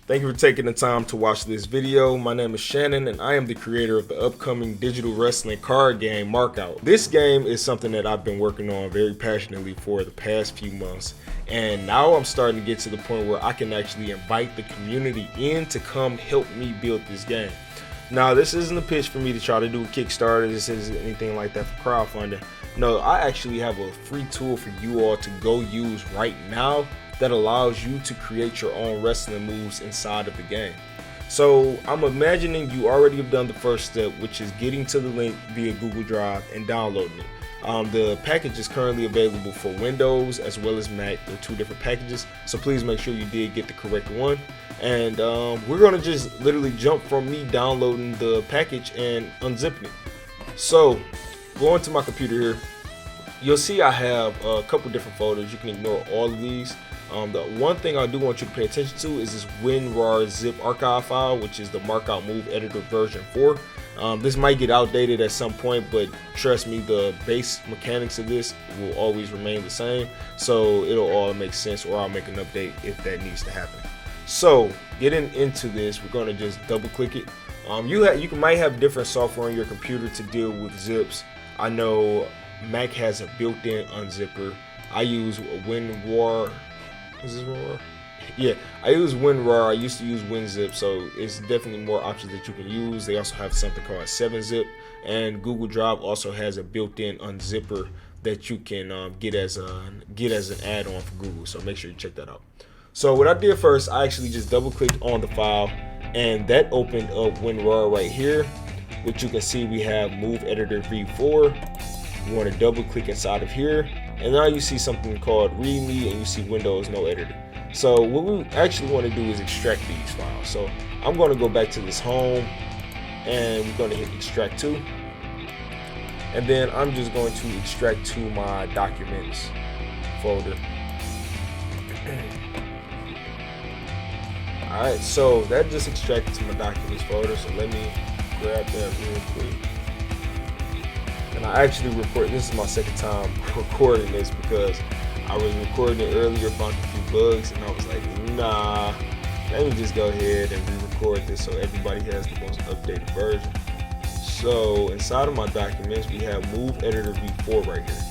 Thank you for taking the time to watch this video. My name is Shannon and I am the creator of the upcoming digital wrestling card game Markout. This game is something that I've been working on very passionately for the past few months, and now I'm starting to get to the point where I can actually invite the community in to come help me build this game. Now, this isn't a pitch for me to try to do a Kickstarter. This isn't anything like that for crowdfunding. No, I actually have a free tool for you all to go use right now that allows you to create your own wrestling moves inside of the game. So I'm imagining you already have done the first step, which is getting to the link via Google Drive and downloading it. The package is currently available for Windows as well as Mac. They're two different packages, so please make sure you did get the correct one. And we're gonna just literally jump from me downloading the package and unzipping it. So going to my computer here, you'll see I have a couple different folders. You can ignore all of these. The one thing I do want you to pay attention to is this WinRAR zip archive file, which is the Markout Move Editor version 4. This might get outdated at some point, but trust me, the base mechanics of this will always remain the same. So it'll all make sense, or I'll make an update if that needs to happen. So getting into this, we're going to just double click it. You might have different software on your computer to deal with zips. I know Mac has a built-in unzipper. I use WinRAR. Is this WinRAR? Yeah, I use WinRAR. I used to use WinZip, so it's definitely more options that you can use. They also have something called 7-Zip, and Google Drive also has a built-in unzipper that you can get as an add-on for Google. So make sure you check that out. So what I did first, I actually just double-clicked on the file, and that opened up WinRAR right here, which you can see we have Move Editor v4. You want to double-click inside of here. And now you see something called README, and you see Windows No Editor. So what we actually want to do is extract these files. So I'm going to go back to this home, and we're going to hit extract to. And then I'm just going to extract to my documents folder. Alright, so that just extracted to my documents folder. So let me grab that real quick. And I actually this is my second time recording this because I was recording it earlier, found a few bugs, and I was like, nah, let me just go ahead and re-record this so everybody has the most updated version. So inside of my documents, we have Move Editor v4 right here.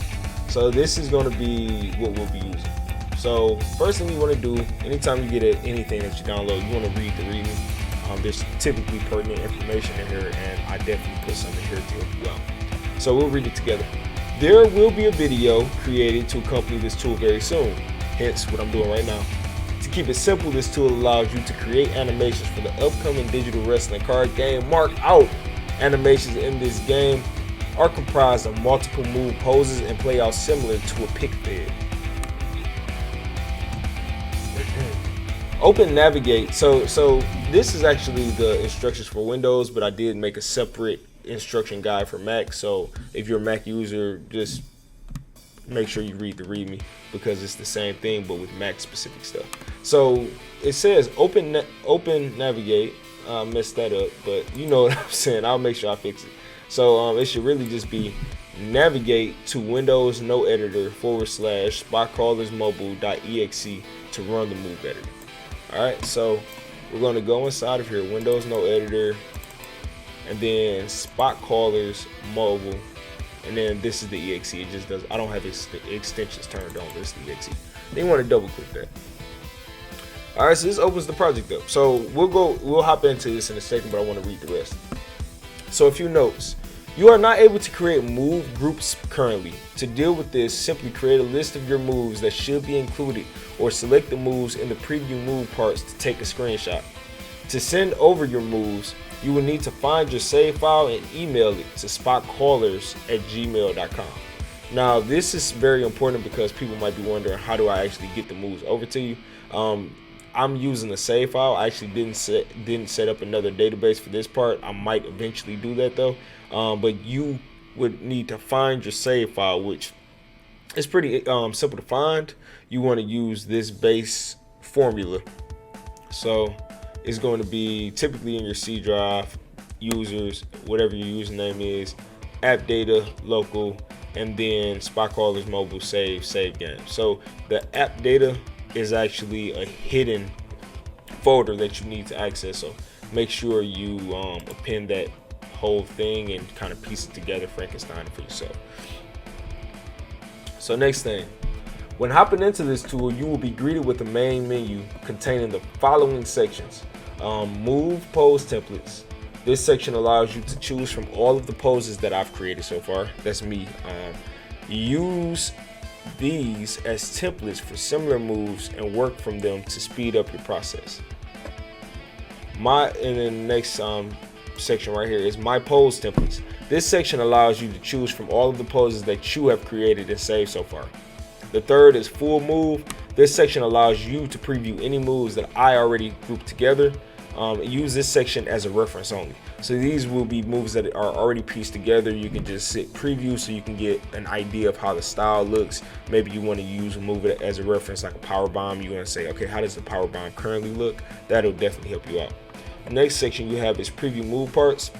So this is going to be what we'll be using. So first thing you want to do, anytime you get anything that you download, you want to read the README. There's typically pertinent information in here, and I definitely put some in here to help you out. So we'll read it together. There will be a video created to accompany this tool very soon, hence what I'm doing right now. To keep it simple, this tool allows you to create animations for the upcoming digital wrestling card game Markout. Animations in this game are comprised of multiple move poses and play out similar to a pick fed. Open Navigate. So this is actually the instructions for Windows, but I did make a separate instruction guide for Mac. So if you're a Mac user, just make sure you read the README because it's the same thing but with Mac specific stuff. So it says open Navigate. I messed that up, but you know what I'm saying. I'll make sure I fix it. So it should really just be navigate to Windows No Editor /spotcallersmobile.exe to run the Move Editor. Alright, so we're going to go inside of here, Windows No Editor, and then Spot Callers Mobile, and then this is the exe. It just does. I don't have extensions turned on. This is the exe. Then you want to double click that. All right, so this opens the project up. So we'll hop into this in a second, but I want to read the rest. So a few notes. You are not able to create move groups currently. To deal with this, simply create a list of your moves that should be included, or select the moves in the preview move parts to take a screenshot. To send over your moves, you will need to find your save file and email it to spotcallers@gmail.com. Now, this is very important because people might be wondering, how do I actually get the moves over to you? I'm using a save file. I actually didn't set up another database for this part. I might eventually do that though. But you would need to find your save file, which is pretty simple to find. You want to use this base formula. So it's going to be typically in your C drive, users, whatever your username is, app data, local, and then Spot Callers Mobile save game. So the app data is actually a hidden folder that you need to access. So make sure you append that whole thing and kind of piece it together, Frankenstein, for yourself. So next thing, when hopping into this tool, you will be greeted with the main menu containing the following sections. Move pose templates. This section allows you to choose from all of the poses that I've created so far. That's me. Use these as templates for similar moves and work from them to speed up your process. And then the next section right here is my pose templates. This section allows you to choose from all of the poses that you have created and saved so far. The third is full move. This section allows you to preview any moves that I already grouped together. Use this section as a reference only. So these will be moves that are already pieced together. You can just sit preview so you can get an idea of how the style looks. Maybe you want to use a move as a reference, like a power bomb. You want to say, okay, how does the power bomb currently look? That'll definitely help you out. The next section you have is preview move parts.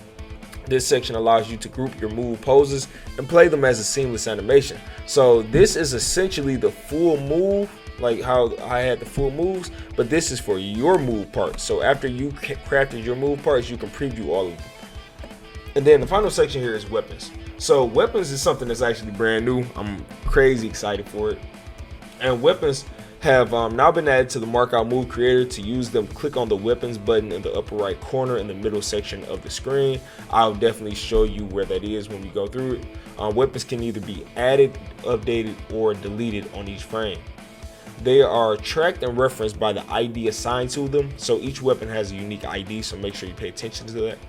This section allows you to group your move poses and play them as a seamless animation. So this is essentially the full move, like how I had the full moves, but this is for your move parts. So after you crafted your move parts, you can preview all of them. And then the final section here is weapons. So weapons is something that's actually brand new. I'm crazy excited for it. And weapons have now been added to the Markout Move Creator. To use them, click on the weapons button in the upper right corner in the middle section of the screen. I'll definitely show you where that is when we go through it. Weapons can either be added, updated, or deleted on each frame. They are tracked and referenced by the ID assigned to them, so each weapon has a unique ID, so make sure you pay attention to that.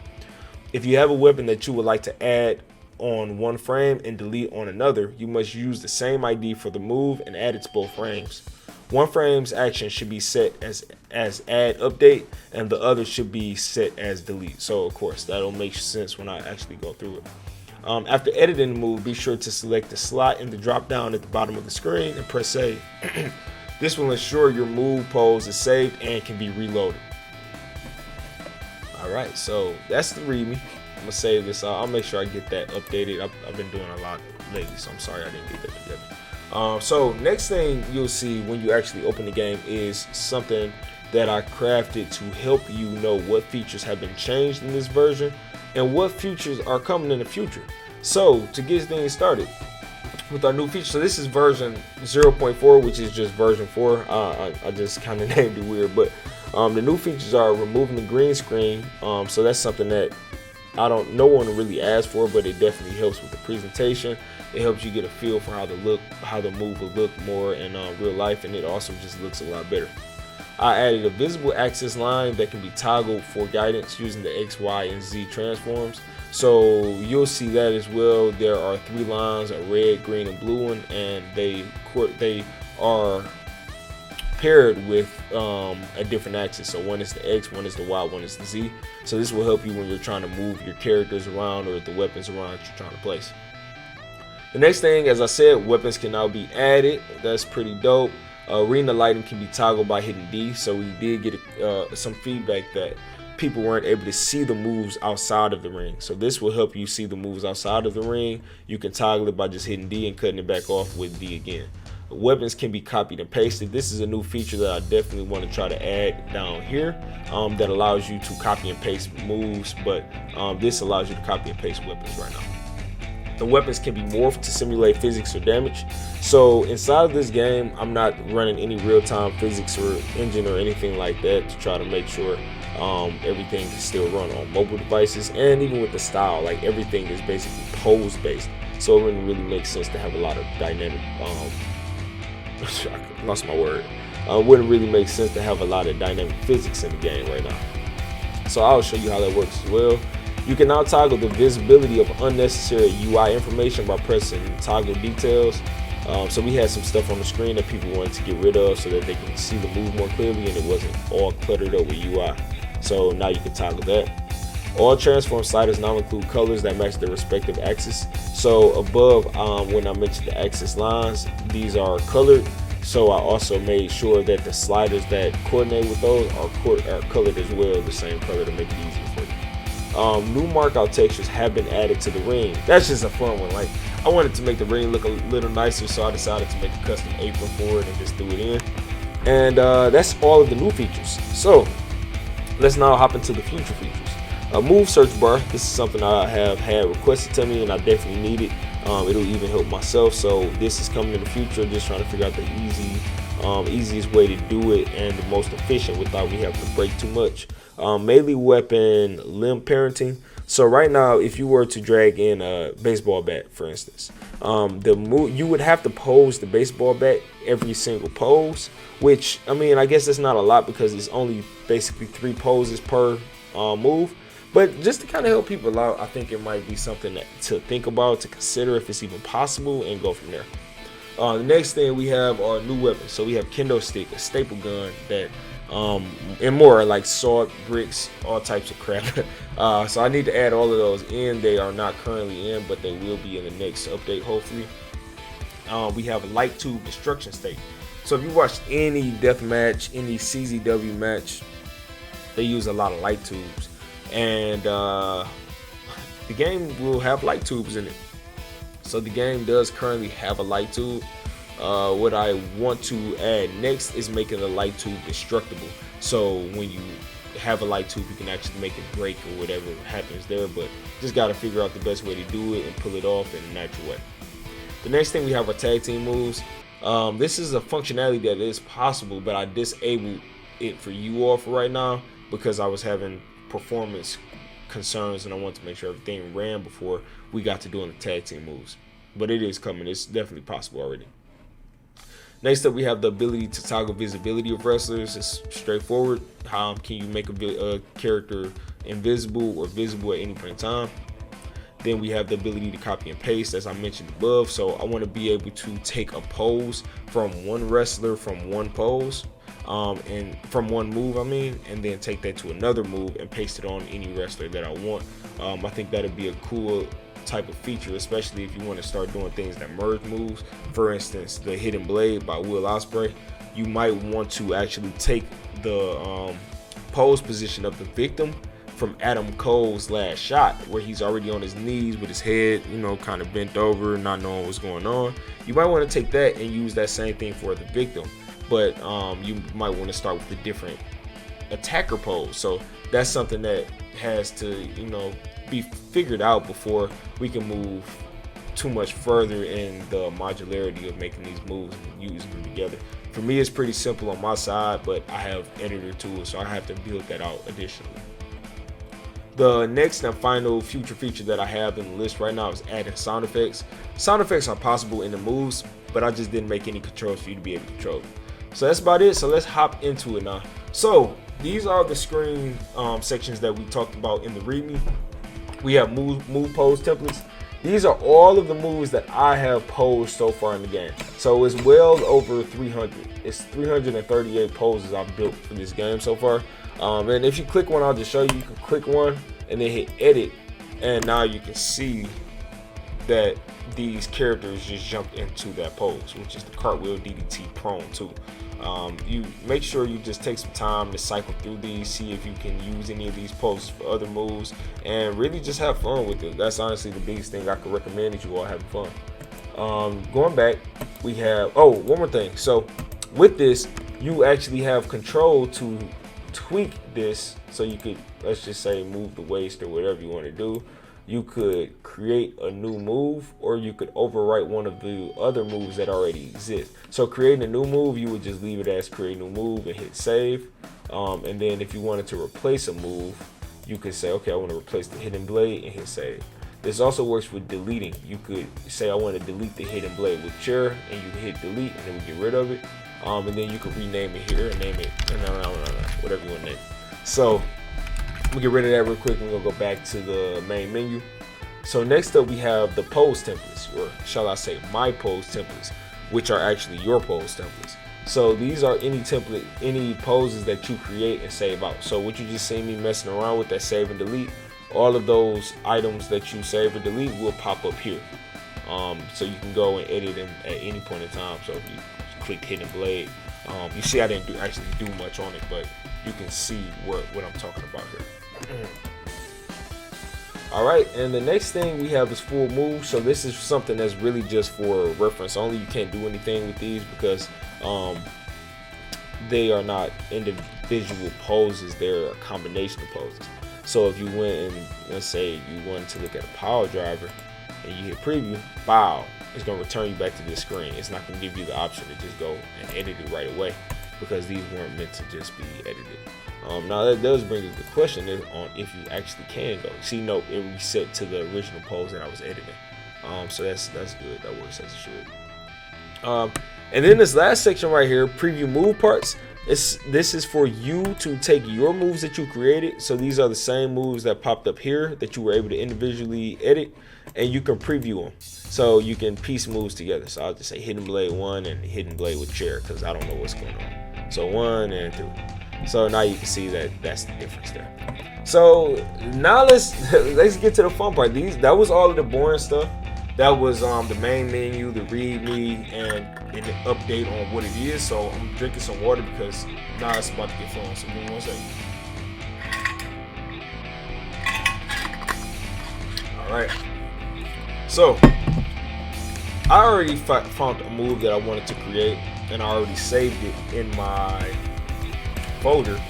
If you have a weapon that you would like to add on one frame and delete on another, you must use the same ID for the move and add it to both frames. One frame's action should be set as add update, and the other should be set as delete. So of course that'll make sense when I actually go through it. After editing the move, be sure to select the slot in the drop down at the bottom of the screen and press save. This will ensure your move pose is saved and can be reloaded. Alright, so that's the README. I'm gonna save this. I'll make sure I get that updated. I've been doing a lot lately, so I'm sorry I didn't get that together. So next thing you'll see when you actually open the game is something that I crafted to help you know what features have been changed in this version and what features are coming in the future. So to get things started with our new feature, so this is version 0.4, which is just version 4. I just kind of named it weird, but the new features are removing the green screen. So that's something that no one really asked for, but it definitely helps with the presentation. It helps you get a feel for how the move will look more in real life, and it also just looks a lot better. I added a visible axis line that can be toggled for guidance using the X, Y, and Z transforms. So you'll see that as well. There are 3 lines, a red, green, and blue one, and they are paired with a different axis. So one is the X, one is the Y, one is the Z. So this will help you when you're trying to move your characters around or the weapons around that you're trying to place. The next thing, as I said, weapons can now be added. That's pretty dope. Arena lighting can be toggled by hitting D. So we did get some feedback that people weren't able to see the moves outside of the ring. So this will help you see the moves outside of the ring. You can toggle it by just hitting D and cutting it back off with D again. Weapons can be copied and pasted. This is a new feature that I definitely want to try to add down here that allows you to copy and paste moves, but this allows you to copy and paste weapons right now. The weapons can be morphed to simulate physics or damage. So inside of this game, I'm not running any real-time physics or engine or anything like that to try to make sure everything can still run on mobile devices. And even with the style, like everything is basically pose based. So it wouldn't really make sense to have a lot of dynamic, I lost my word. Wouldn't really make sense to have a lot of dynamic physics in the game right now. So I'll show you how that works as well. You can now toggle the visibility of unnecessary UI information by pressing toggle details. So we had some stuff on the screen that people wanted to get rid of so that they can see the move more clearly and it wasn't all cluttered up with UI. So now you can toggle that. All transform sliders now include colors that match their respective axis. So above, when I mentioned the axis lines, these are colored. So I also made sure that the sliders that coordinate with those are colored as well, the same color, to make it easier for you. New markout textures have been added to the ring. That's just a fun one. Like, I wanted to make the ring look a little nicer, so I decided to make a custom apron for it and just do it in. And that's all of the new features. So Let's now hop into the future features. A move search bar. This is something I have had requested to me, and I definitely need it. It'll even help myself. So this is coming in the future. Just trying to figure out the easiest way to do it and the most efficient without we having to break too much. Melee weapon limb parenting. So right now, if you were to drag in a baseball bat, for instance, you would have to pose the baseball bat every single pose. Which, I mean, I guess it's not a lot because it's only basically 3 poses per move. But just to kind of help people out, I think it might be something to think about, to consider if it's even possible, and go from there. The next thing we have are new weapons. So we have kendo stick, a staple gun that, and more like sword, bricks, all types of crap. So I need to add all of those in. They are not currently in, but they will be in the next update, hopefully. We have a light tube destruction stake. So if you watched any death match, any CZW match, they use a lot of light tubes. And the game will have light tubes in it. So the game does currently have a light tube. What I want to add next is making the light tube destructible. So when you have a light tube, you can actually make it break or whatever happens there. But just got to figure out the best way to do it and pull it off in a natural way. The next thing we have are tag team moves. This is a functionality that is possible, but I disabled it for you all for right now because I was having performance concerns and I wanted to make sure everything ran before we got to doing the tag team moves. But it is coming. It's definitely possible already. Next up, we have the ability to toggle visibility of wrestlers. It's straightforward. How can you make a character invisible or visible at any point in time? Then we have the ability to copy and paste, as I mentioned above. So I want to be able to take a pose from one wrestler from one pose, and from one move, and then take that to another move and paste it on any wrestler that I want. I think that'd be a cool type of feature, especially if you want to start doing things that merge moves. For instance, the Hidden Blade by Will Ospreay. You might want to actually take the pose position of the victim from Adam Cole's last shot, where he's already on his knees with his head, kind of bent over, not knowing what's going on. You might want to take that and use that same thing for the victim, but you might want to start with a different attacker pose. So that's something that has to, be figured out before we can move too much further in the modularity of making these moves and using them together. For me, it's pretty simple on my side, but I have editor tools, so I have to build that out additionally. The next and final future feature that I have in the list right now is adding sound effects. Sound effects are possible in the moves, but I just didn't make any controls for you to be able to control. So that's about it. So let's hop into it now. So these are the screen sections that we talked about in the README. We have move pose templates. These are all of the moves that I have posed so far in the game. So it's well over 300. It's 338 poses I've built for this game so far. And if you click one, I'll just show you. You can click one and then hit edit, and now you can see that these characters just jumped into that pose, which is the cartwheel DDT prone 2. You make sure you just take some time to cycle through these, see if you can use any of these poses for other moves, and really just have fun with it. That's honestly the biggest thing I could recommend, is you all having fun. Going back, we have, one more thing. So with this, you actually have control to tweak this, so you could, let's just say, move the waist or whatever you want to do. You could create a new move, or you could overwrite one of the other moves that already exist. So creating a new move, you would just leave it as create new move and hit save. And then if you wanted to replace a move, you could say, okay, I want to replace the Hidden Blade, and hit save. This also works with deleting. You could say, I want to delete the Hidden Blade with chair, and you can hit delete, and then we get rid of it. And then you could rename it here and name it, whatever you want to name it. So we'll get rid of that real quick, and we'll go back to the main menu. So next up, we have the pose templates, or shall I say my pose templates, which are actually your pose templates. So these are any template, any poses that you create and save out. So what you just see me messing around with, that save and delete, all of those items that you save or delete will pop up here. So you can go and edit them at any point in time. So if you click Hidden Blade, you see I didn't actually do much on it, but you can see what I'm talking about here. Alright, and the next thing we have is full moves. So this is something that's really just for reference only. You can't do anything with these because they are not visual poses, they're a combination of poses. So if you went and, let's say you wanted to look at a power driver and you hit preview, bow, it's going to return you back to this screen. It's not going to give you the option to just go and edit it right away, because these weren't meant to just be edited. Now that does bring up the question on if you actually can go. See, no, it reset to the original pose that I was editing. So that's good. That works as it should. And then this last section right here, preview move parts. This is for you to take your moves that you created. So these are the same moves that popped up here that you were able to individually edit, and you can preview them. So you can piece moves together. So I'll just say hidden blade 1 and hidden blade with chair, because I don't know what's going on. So 1 and 2. So now you can see that that's the difference there. So now let's get to the fun part. That was all of the boring stuff. That was the main menu, the README, and an update on what it is. So I'm drinking some water because now it's about to get fun. So give me 1 second. All right. So I already found a move that I wanted to create, and I already saved it in my folder.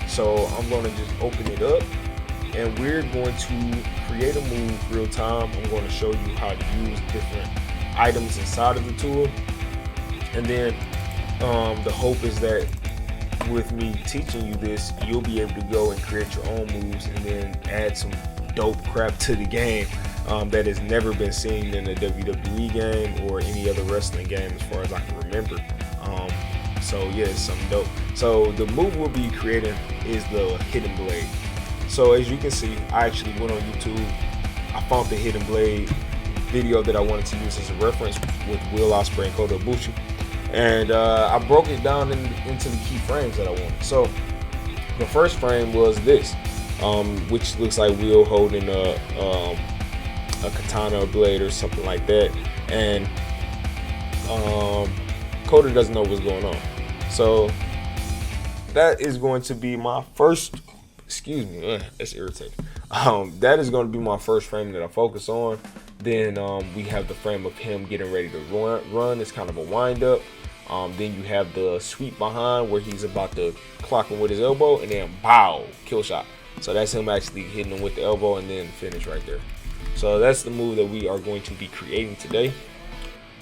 So I'm going to just open it up, and we're going to create a move real time. I'm going to show you how to use different items inside of the tool, and then the hope is that with me teaching you this, you'll be able to go and create your own moves and then add some dope crap to the game that has never been seen in a WWE game or any other wrestling game as far as I can remember. So yeah, it's something dope. So the move we'll be creating is the hidden blade. So as you can see, I actually went on YouTube. I found the hidden blade video that I wanted to use as a reference with Will Ospreay and Kota Ibushi, and I broke it down into the key frames that I wanted. So the first frame was this, which looks like Will holding a katana blade or something like that, and Kota doesn't know what's going on. So that is going to be my first. Excuse me, that's irritating. That is going to be my first frame that I focus on. Then we have the frame of him getting ready to run. It's kind of a wind up. Then you have the sweep behind where he's about to clock him with his elbow, and then bow, kill shot. So that's him actually hitting him with the elbow, and then finish right there. So that's the move that we are going to be creating today.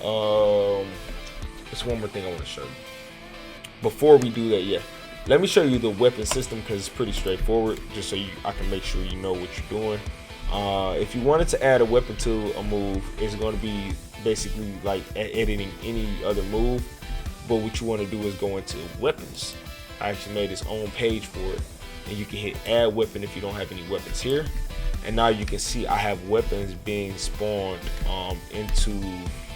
There's one more thing I want to show you. Before we do that, let me show you the weapon system, because it's pretty straightforward, just so I can make sure you know what you're doing. If you wanted to add a weapon to a move, it's going to be basically like editing any other move. But what you want to do is go into weapons. I actually made its own page for it, and you can hit add weapon if you don't have any weapons here. And now you can see I have weapons being spawned into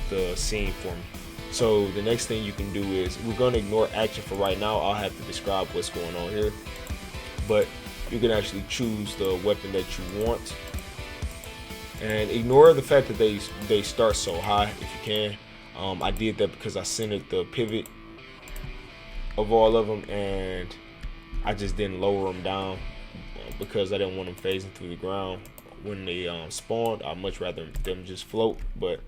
the scene for me. So the next thing you can do is, we're going to ignore action for right now. I'll have to describe what's going on here, but you can actually choose the weapon that you want, and ignore the fact that they start so high if you can. I did that because I centered the pivot of all of them, and I just didn't lower them down because I didn't want them phasing through the ground when they spawned. I'd much rather them just float, but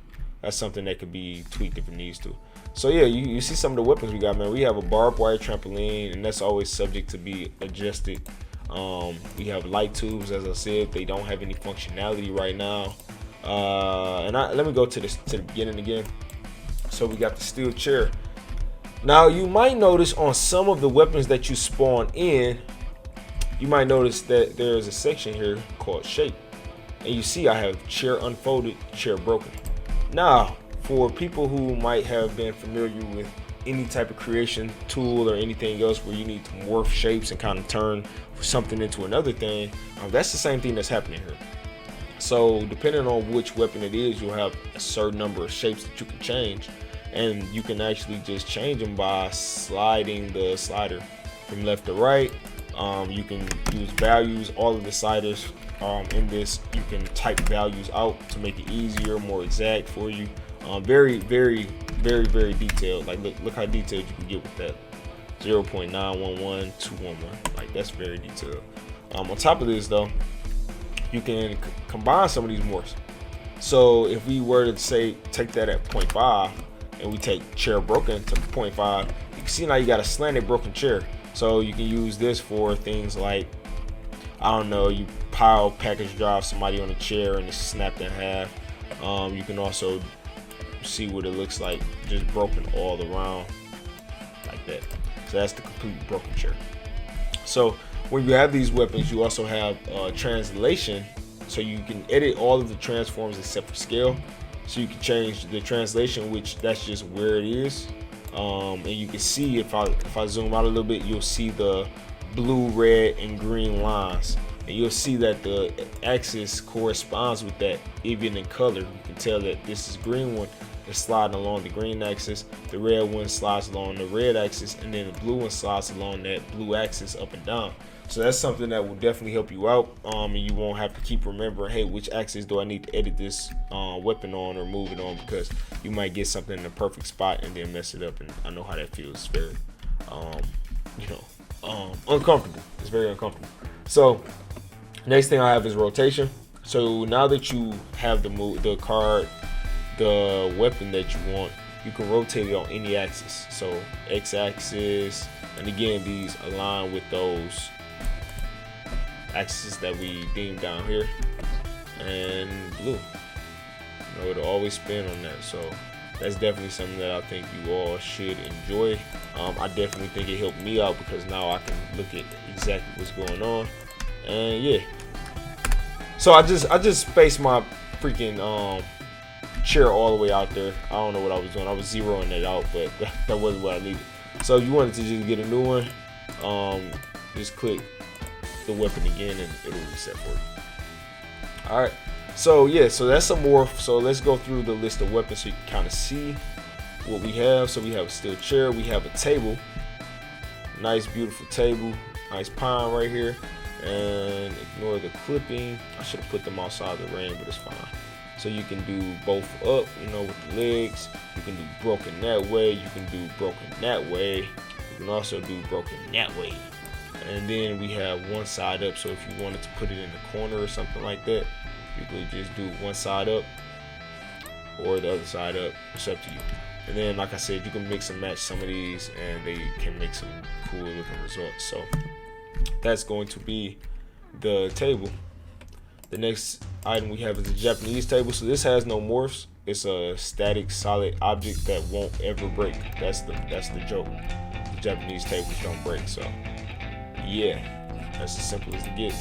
that's something that could be tweaked if it needs to. So yeah, you see some of the weapons we got, man. We have a barbed wire trampoline, and that's always subject to be adjusted. We have light tubes, as I said. They don't have any functionality right now. Let me go to the beginning again. So we got the steel chair. Now you might notice on some of the weapons that you spawn in, you might notice that there's a section here called shape, and you see I have chair unfolded, chair broken. Now, for people who might have been familiar with any type of creation tool or anything else where you need to morph shapes and kind of turn something into another thing, that's the same thing that's happening here. So depending on which weapon it is, you'll have a certain number of shapes that you can change, and you can actually just change them by sliding the slider from left to right. You can use values. All of the sliders in this, you can type values out to make it easier, more exact for you. Very, very, very, very detailed. Like look how detailed you can get with that. 0.911211. Like that's very detailed. On top of this though, you can combine some of these morphs. So if we were to say take that at 0.5, and we take chair broken to 0.5, you can see now you got a slanted broken chair. So you can use this for things like, I don't know, you pile package drive somebody on a chair and it's snapped in half. You can also see what it looks like just broken all around like that. So that's the complete broken chair. So when you have these weapons, you also have translation, so you can edit all of the transforms except for scale. So you can change the translation, which that's just where it is, and you can see if I zoom out a little bit, you'll see the blue, red, and green lines, and you'll see that the axis corresponds with that, even in color. You can tell that this is green one is sliding along the green axis, the red one slides along the red axis, and then the blue one slides along that blue axis up and down. So that's something that will definitely help you out, and you won't have to keep remembering, hey, which axis do I need to edit this weapon on or move it on, because you might get something in the perfect spot and then mess it up, and I know how that feels. It's very uncomfortable. It's very uncomfortable. So next thing I have is rotation. So now that you have the weapon that you want, you can rotate it on any axis. So x-axis, and again, these align with those axes that we deemed down here, and blue. It'll always spin on that. So that's definitely something that I think you all should enjoy. I definitely think it helped me out because now I can look at exactly what's going on. And yeah, so I just spaced my freaking chair all the way out there. I don't know what I was doing. I was zeroing it out, but that wasn't what I needed. So if you wanted to just get a new one, just click the weapon again and it'll reset for you. All right, so yeah, so that's some more. So let's go through the list of weapons so you can kind of see what we have. So we have a steel chair, we have a table, nice beautiful table, nice pine right here, and ignore the clipping. I should have put them outside the ring, but it's fine. So you can do both up, with the legs. You can do broken that way, you can do broken that way, you can also do broken that way. And then we have one side up, so if you wanted to put it in the corner or something like that, you could just do one side up or the other side up. It's up to you. And then, like I said, you can mix and match some of these and they can make some cool looking results. So that's going to be the table. The next item we have is the Japanese table. So this has no morphs. It's a static solid object that won't ever break. That's the joke. The Japanese tables don't break. So yeah, that's as simple as it gets.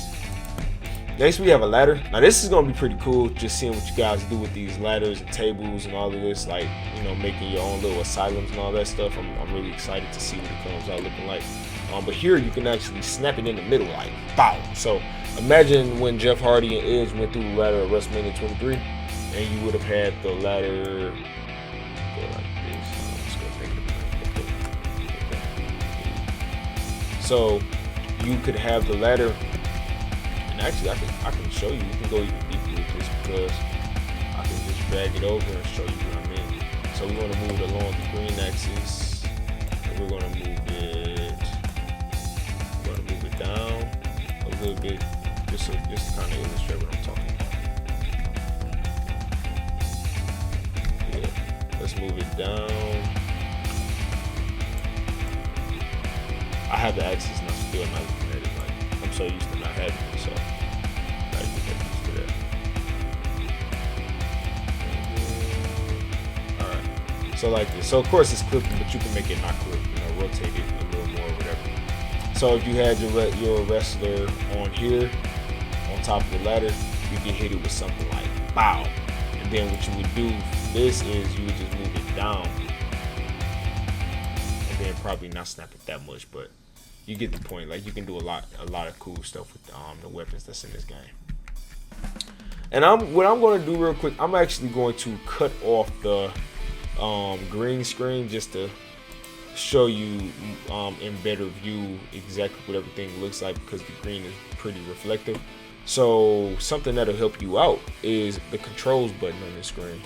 Next we have a ladder. Now this is gonna be pretty cool, just seeing what you guys do with these ladders and tables and all of this, like making your own little asylums and all that stuff. I'm really excited to see what it comes out looking like. But here you can actually snap it in the middle, like bow. So imagine when Jeff Hardy and Edge went through the ladder at WrestleMania 23, and you would have had the ladder go like this. Let's go take it. So you could have the ladder, and actually I can show you. We can go even deeper with this because I can just drag it over and show you what I mean. So we want to move it along the green axis, and we're going to move it. We're going to move it down a little bit, just to kind of illustrate what I'm talking about. Yeah, let's move it down. I have the axis and I'm still not looking at it. Like, I'm so used to not having it, so I gotta get used to that. Alright, so like this. So of course it's clipping, but you can make it not clip, rotate it a little more or whatever. So if you had your wrestler on here, on top of the ladder, you can hit it with something like bow. And then what you would do for this is you would just move it down. And then probably not snap it that much, but you get the point. Like, you can do a lot of cool stuff with the weapons that's in this game. And what I'm going to do real quick, I'm actually going to cut off the green screen just to show you in better view exactly what everything looks like, because the green is pretty reflective. So something that'll help you out is the controls button on the screen.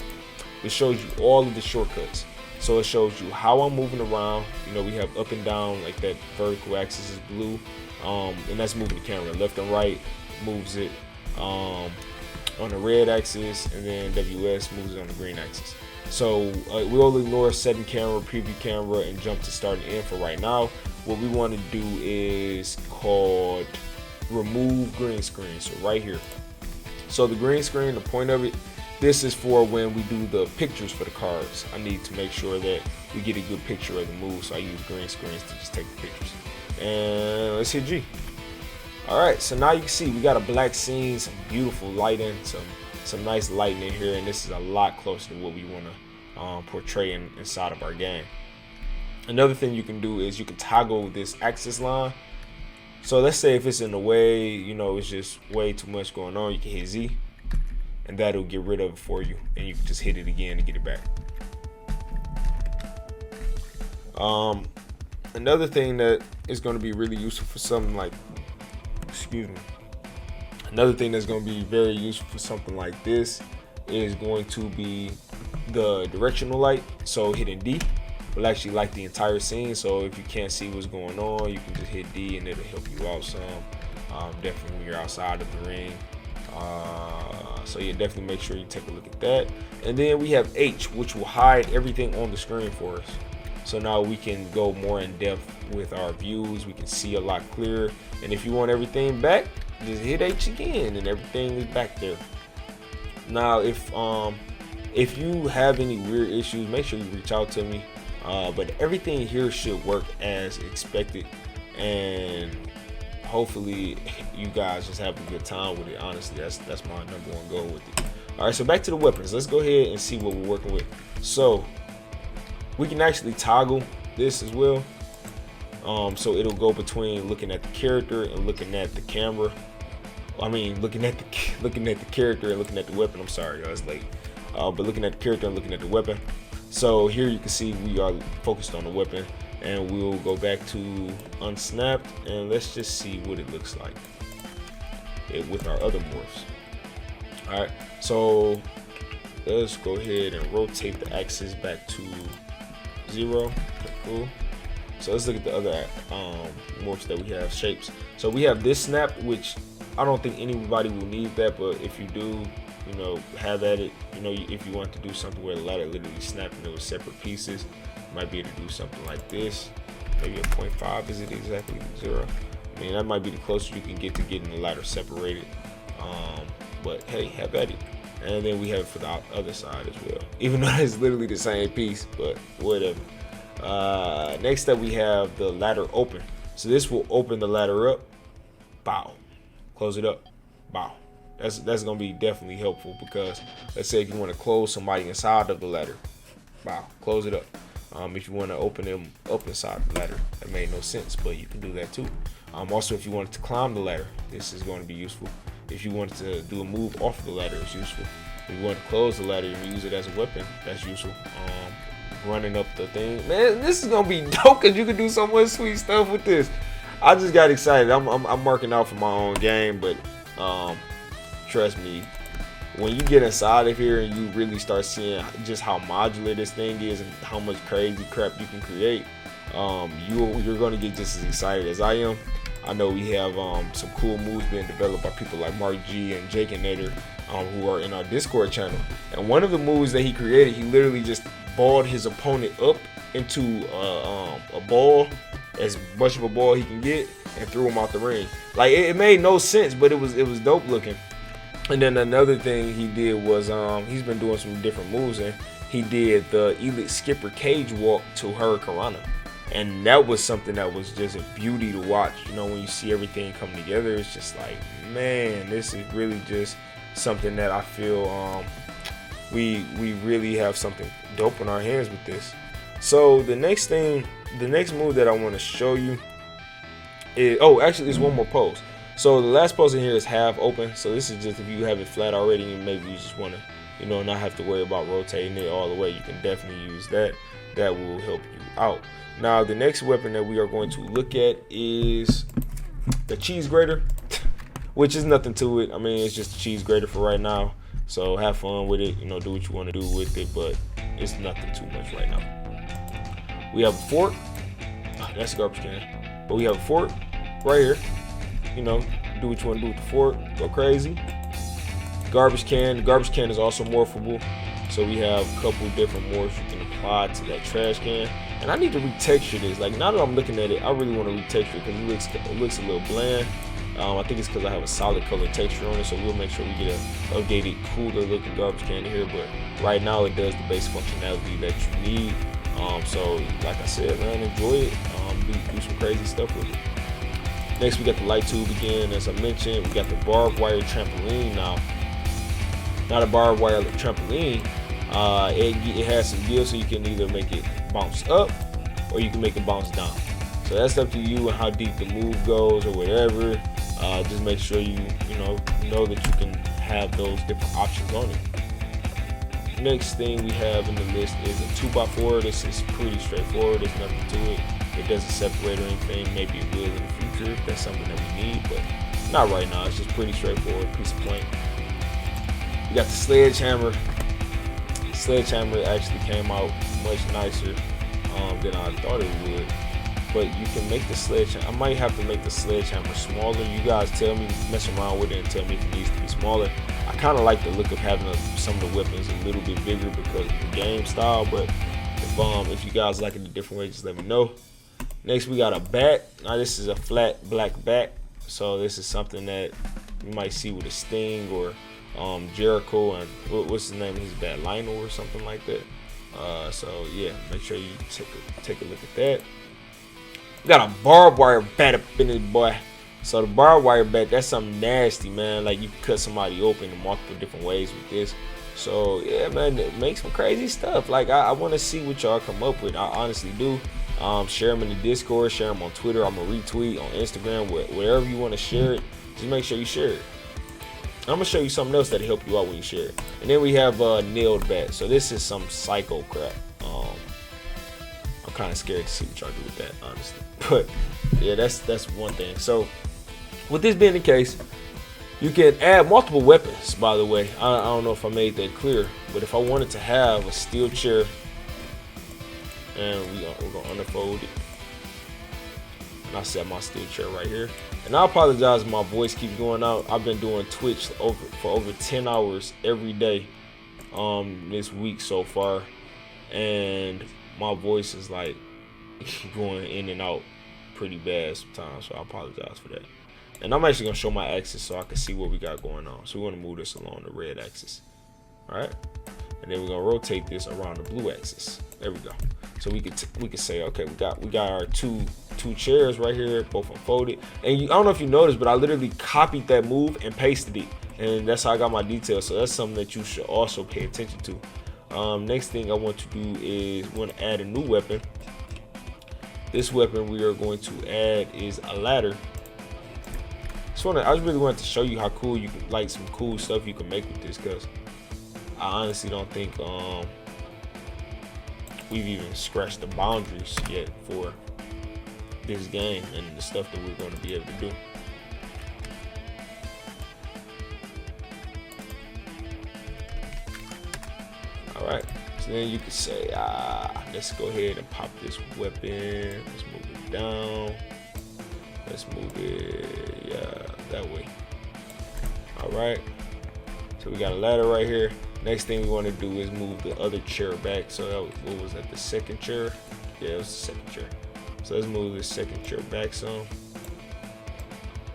It shows you all of the shortcuts. So it shows you how I'm moving around. We have up and down, like that vertical axis is blue, and that's moving the camera. Left and right moves it on the red axis, and then WS moves it on the green axis. So we'll ignore setting camera, preview camera, and jump to start and end for right now. What we want to do is called remove green screen. So right here. So the green screen, the point of it, this is for when we do the pictures for the cards. I need to make sure that we get a good picture of the move, so I use green screens to just take the pictures. And let's hit G. All right, so now you can see we got a black scene, some beautiful lighting, some nice lighting in here, and this is a lot closer to what we want to portray inside of our game. Another thing you can do is you can toggle this axis line. So let's say if it's in the way, you know, it's just way too much going on, you can hit Z, and that'll get rid of it for you, and you can just hit it again to get it back. Another thing that is going to be really useful for something like, another thing that's going to be very useful for something like this is going to be the directional light. So hitting D will actually light the entire scene. So if you can't see what's going on, you can just hit D and it'll help you out some. Definitely when you're outside of the ring. So yeah, definitely make sure you take a look at that. And then we have H, which will hide everything on the screen for us. So now we can go more in depth with our views. We can see a lot clearer. And if you want everything back, just hit H again and everything is back there. Now, if you have any weird issues, make sure you reach out to me. But everything here should work as expected, and hopefully you guys just have a good time with it. Honestly, that's my #1 goal with it. All right, so back to the weapons. Let's go ahead and see what we're working with. So we can actually toggle this as well. So it'll go between looking at the character and looking at the camera. I mean, looking at the character and looking at the weapon. I'm sorry, I was late. But looking at the character and looking at the weapon. So here you can see we are focused on the weapon, and we'll go back to unsnapped, and let's just see what it looks like with our other morphs. All right, so let's go ahead and rotate the axis back to 0. Okay, cool. So let's look at the other morphs that we have, shapes. So we have this snap, which I don't think anybody will need that, but if you do, you know, have at it. You know, if you want to do something where the ladder literally snapping those separate pieces, you might be able to do something like this. Maybe a 0.5, is it exactly 0? I mean, that might be the closest you can get to getting the ladder separated. But hey, have at it. And then we have it for the other side as well, even though it's literally the same piece, but whatever. Next up, we have the ladder open. So this will open the ladder up. Bow. Close it up. Bow. That's gonna be definitely helpful, because let's say if you want to close somebody inside of the ladder, bow, close it up. If you want to open them up inside the ladder, that made no sense, but you can do that too. Also, if you wanted to climb the ladder, this is going to be useful. If you wanted to do a move off the ladder, it's useful. If you want to close the ladder and use it as a weapon, that's useful. Running up the thing, man, this is gonna be dope, because you can do so much sweet stuff with this. I just got excited. I'm marking out for my own game, but trust me, when you get inside of here and you really start seeing just how modular this thing is and how much crazy crap you can create, you're going to get just as excited as I am. I know we have some cool moves being developed by people like Mark G and Jake and Nader, who are in our Discord channel. And one of the moves that he created, he literally just balled his opponent up into a ball, as much of a ball he can get, and threw him out the ring. Like, it made no sense, but it was dope looking. And then another thing he did was he's been doing some different moves, and he did the Elite Skipper cage walk to Hurricanrana. And that was something that was just a beauty to watch. You know, when you see everything come together, it's just like, man, this is really just something that I feel we really have something dope in our hands with this. So the next move that I want to show you is, actually there's one more pose. So the last pose in here is half open. So this is just if you have it flat already and maybe you just want to, you know, not have to worry about rotating it all the way. You can definitely use that. That will help you out. Now the next weapon that we are going to look at is the cheese grater, which is nothing to it. I mean, it's just a cheese grater for right now. So have fun with it. You know, do what you want to do with it, but it's nothing too much right now. We have a fork. That's a garbage can. But we have a fork right here. You know, do what you want to do with the fork. Go crazy. Garbage can. The garbage can is also morphable. So we have a couple different morphs you can apply to that trash can. And I need to retexture this. Like, now that I'm looking at it, I really want to retexture it because it looks a little bland. I think it's because I have a solid color texture on it, so we'll make sure we get an updated, cooler looking garbage can in here. But right now it does the base functionality that you need. So like I said, man, enjoy it. Do some crazy stuff with it. Next, we got the light tube again. As I mentioned, we got the barbed wire trampoline now. Not a barbed wire trampoline. It has some gears, so you can either make it bounce up or you can make it bounce down. So that's up to you and how deep the move goes or whatever. Just make sure you know that you can have those different options on it. Next thing we have in the list is a 2x4. This is pretty straightforward. There's nothing to it. It doesn't separate or anything. Maybe it will in the future if that's something that we need, but not right now. It's just pretty straightforward piece of plank. We got the sledgehammer. The sledgehammer actually came out much nicer than I thought it would. But you can make the sledgehammer. I might have to make the sledgehammer smaller. You guys tell me, mess around with it and tell me if it needs to be smaller. I kind of like the look of having some of the weapons a little bit bigger because of the game style. But if you guys like it a different way, just let me know. Next, we got a bat. Now this is a flat black bat. So this is something that you might see with a Sting or Jericho and what's his name? His bat, Lionel or something like that. So yeah, make sure you take a look at that. We got a barbed wire bat up in it, boy. So the barbed wire bat, that's something nasty, man. Like, you can cut somebody open in multiple different ways with this. So yeah, man, make some crazy stuff. Like, I want to see what y'all come up with. I honestly do. Share them in the Discord, share them on Twitter. I'm gonna retweet on Instagram, wherever you want to share it. Just make sure you share it. I'm gonna show you something else that'll help you out when you share it. And then we have nailed bat. So this is some psycho crap. I'm kind of scared to see what y'all do with that, honestly. But yeah, that's one thing. So with this being the case, you can add multiple weapons, by the way. I don't know if I made that clear, but if I wanted to have a steel chair, and we're gonna unfold it, and I set my steel chair right here. And I apologize if my voice keeps going out. I've been doing Twitch for over 10 hours every day this week so far, and my voice is like going in and out pretty bad sometimes, so I apologize for that. And I'm actually gonna show my axis so I can see what we got going on. So we're gonna move this along the red axis, all right? And then we're gonna rotate this around the blue axis. There we go. So we could say, okay, we got our two chairs right here, both unfolded. And I don't know if you noticed, but I literally copied that move and pasted it, and that's how I got my details. So that's something that you should also pay attention to. Next thing I want to do is add a new weapon. This weapon we are going to add is a ladder. I just really wanted to show you how cool you can, like, some cool stuff you can make with this, because I honestly don't think we've even scratched the boundaries yet for this game and the stuff that we're going to be able to do. Alright, so then you can say, let's go ahead and pop this weapon. Let's move it down. Let's move it, yeah, that way. Alright, so we got a ladder right here. Next thing we want to do is move the other chair back. So what was that, the second chair? Yeah, it was the second chair. So let's move this second chair back some.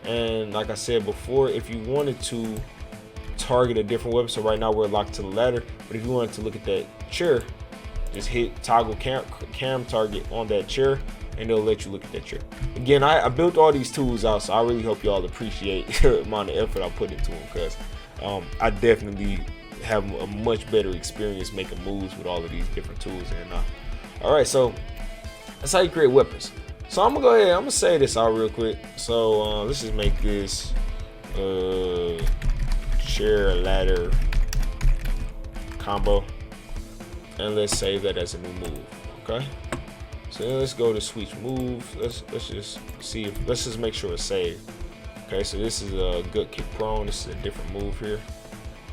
And like I said before, if you wanted to target a different weapon, so right now we're locked to the ladder, but if you wanted to look at that chair, just hit toggle cam target on that chair, and it'll let you look at that chair. Again, I built all these tools out, so I really hope y'all appreciate the amount of effort I put into them, because I definitely have a much better experience making moves with all of these different tools. And all right, so that's how you create weapons. So I'm gonna go ahead, I'm gonna say this out real quick. So let's just make this chair ladder combo, and let's save that as a new move. Okay, so then let's go to switch move. Let's just see if, let's just make sure it's saved. Okay, so this is a gut kick prone. This is a different move here.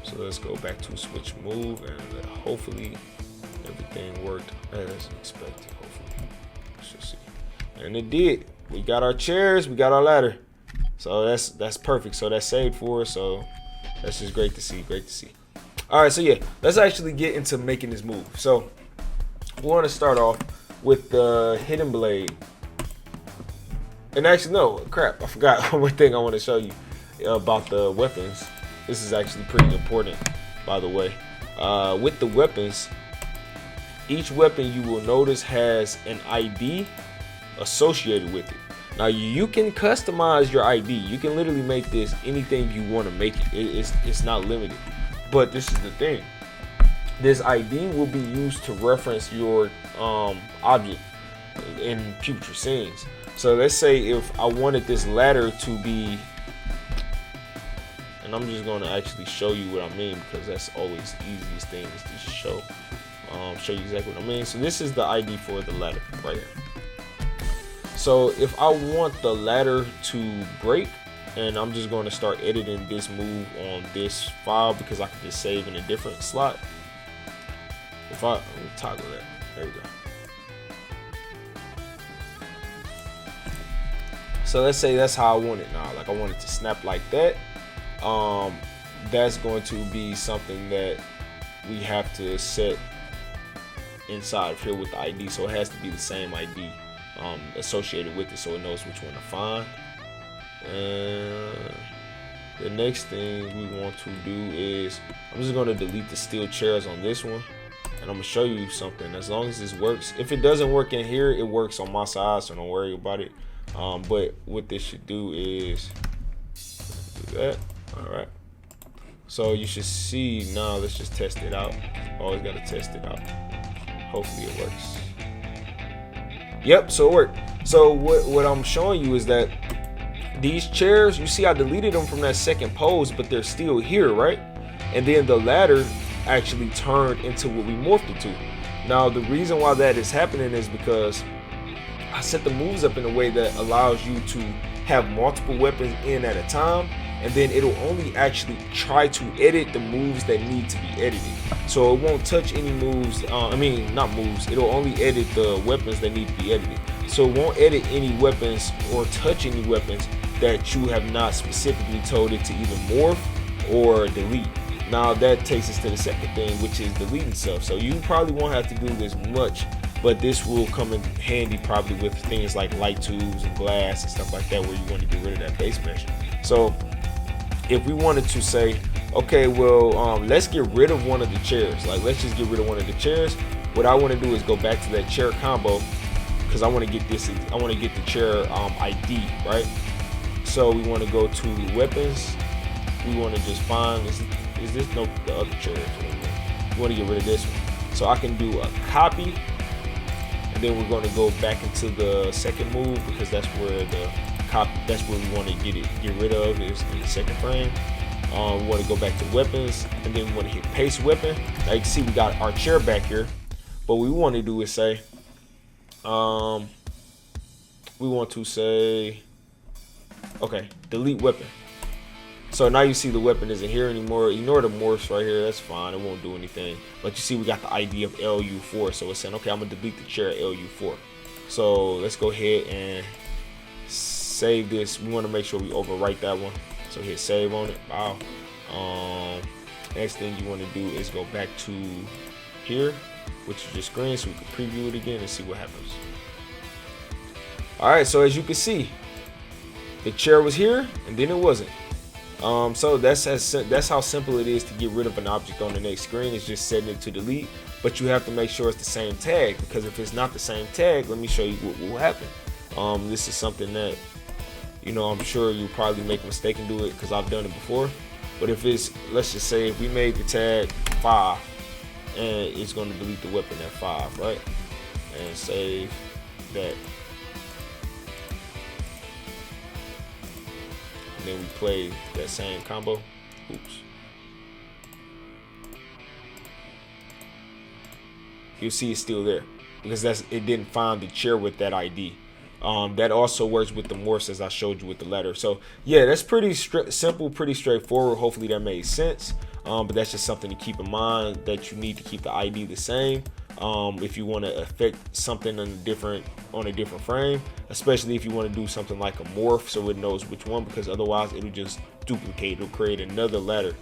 So let's go back to switch move, and hopefully everything worked as expected. Hopefully, let's just see. And it did. We got our chairs, we got our ladder. So that's perfect. So that's saved for us. So that's just great to see. Great to see. All right, so yeah, let's actually get into making this move. So we want to start off with the hidden blade. And actually, no, crap, I forgot one thing I want to show you about the weapons. This is actually pretty important, by the way. With the weapons, each weapon you will notice has an ID associated with it. Now you can customize your ID. You can literally make this anything you want to make it. It's not limited. But this is the thing. This ID will be used to reference your object in future scenes. So let's say if I wanted this ladder to be, and I'm just going to actually show you what I mean, because that's always the easiest thing is to show you exactly what I mean. So this is the ID for the ladder right here. So if I want the ladder to break, and I'm just going to start editing this move on this file because I can just save in a different slot. If I toggle that, there we go. So let's say that's how I want it now. Like I want it to snap like that. That's going to be something that we have to set inside here with the ID. So it has to be the same ID associated with it, so it knows which one to find. And the next thing we want to do is I'm just going to delete the steel chairs on this one, and I'm going to show you something. As long as this works, if it doesn't work in here, it works on my side, so don't worry about it. But what this should do is do that. All right, so you should see now. Let's just test it out. Always got to test it out. Hopefully it works. Yep, so it worked. So what I'm showing you is that these chairs, you see I deleted them from that second pose, but they're still here, right? And then the ladder actually turned into what we morphed it to. Now the reason why that is happening is because I set the moves up in a way that allows you to have multiple weapons in at a time, and then it'll only actually try to edit the moves that need to be edited. So it won't touch any moves, not moves, it'll only edit the weapons that need to be edited. So it won't edit any weapons or touch any weapons that you have not specifically told it to either morph or delete. Now that takes us to the second thing, which is deleting stuff. So you probably won't have to do this much, but this will come in handy probably with things like light tubes and glass and stuff like that, where you want to get rid of that base mesh. So if we wanted to say, okay, well, let's get rid of one of the chairs. Like, let's just get rid of one of the chairs. What I want to do is go back to that chair combo, because I want to get this. I want to get the chair ID, right? So we want to go to weapons. We want to just find is this no the other chair? We want to get rid of this one. So I can do a copy, and then we're going to go back into the second move, because that's where the copy. That's where we want to get rid of is in the second frame. We want to go back to weapons, and then we want to hit paste weapon. Now you can see we got our chair back here, but what we want to do is say, we want to say, okay, delete weapon. So now you see the weapon isn't here anymore. Ignore the morphs right here, that's fine, it won't do anything. But you see we got the ID of LU4, so it's saying, okay, I'm gonna delete the chair LU4. So let's go ahead and save this. We want to make sure we overwrite that one. So hit save on it. Wow. Next thing you want to do is go back to here, which is your screen, so we can preview it again and see what happens. All right, so as you can see, the chair was here and then it wasn't. So that's how simple it is to get rid of an object on the next screen. It's just setting it to delete, but you have to make sure it's the same tag, because if it's not the same tag, let me show you what will happen. This is something that, you know, I'm sure you probably make a mistake and do it, because I've done it before. But if it's, let's just say if we made the tag 5, and it's going to delete the weapon at 5, right? And save that. And then we play that same combo. Oops. You'll see it's still there, because it didn't find the chair with that ID. That also works with the morphs, as I showed you with the letter. So yeah, that's pretty simple, pretty straightforward. Hopefully that made sense. But that's just something to keep in mind, that you need to keep the ID the same. if you want to affect something on a different frame, especially if you want to do something like a morph so it knows which one, because otherwise it'll just duplicate, it'll create another ladder.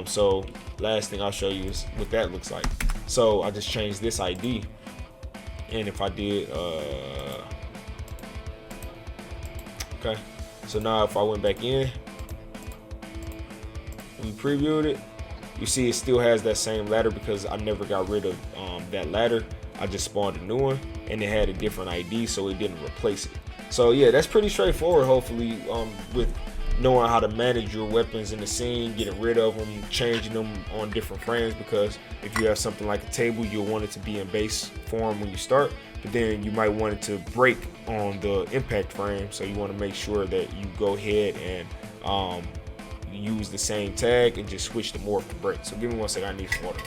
So last thing I'll show you is what that looks like. So I just changed this ID, and if I did okay, so now if I went back in, we previewed it, you see it still has that same ladder because I never got rid of that ladder. I just spawned a new one, and it had a different ID, so it didn't replace it. So yeah, that's pretty straightforward, hopefully, with knowing how to manage your weapons in the scene, getting rid of them, changing them on different frames, because if you have something like a table, you'll want it to be in base form when you start, but then you might want it to break on the impact frame, so you want to make sure that you go ahead and use the same tag and just switch the morph to break. So give me 1 second, I need some water.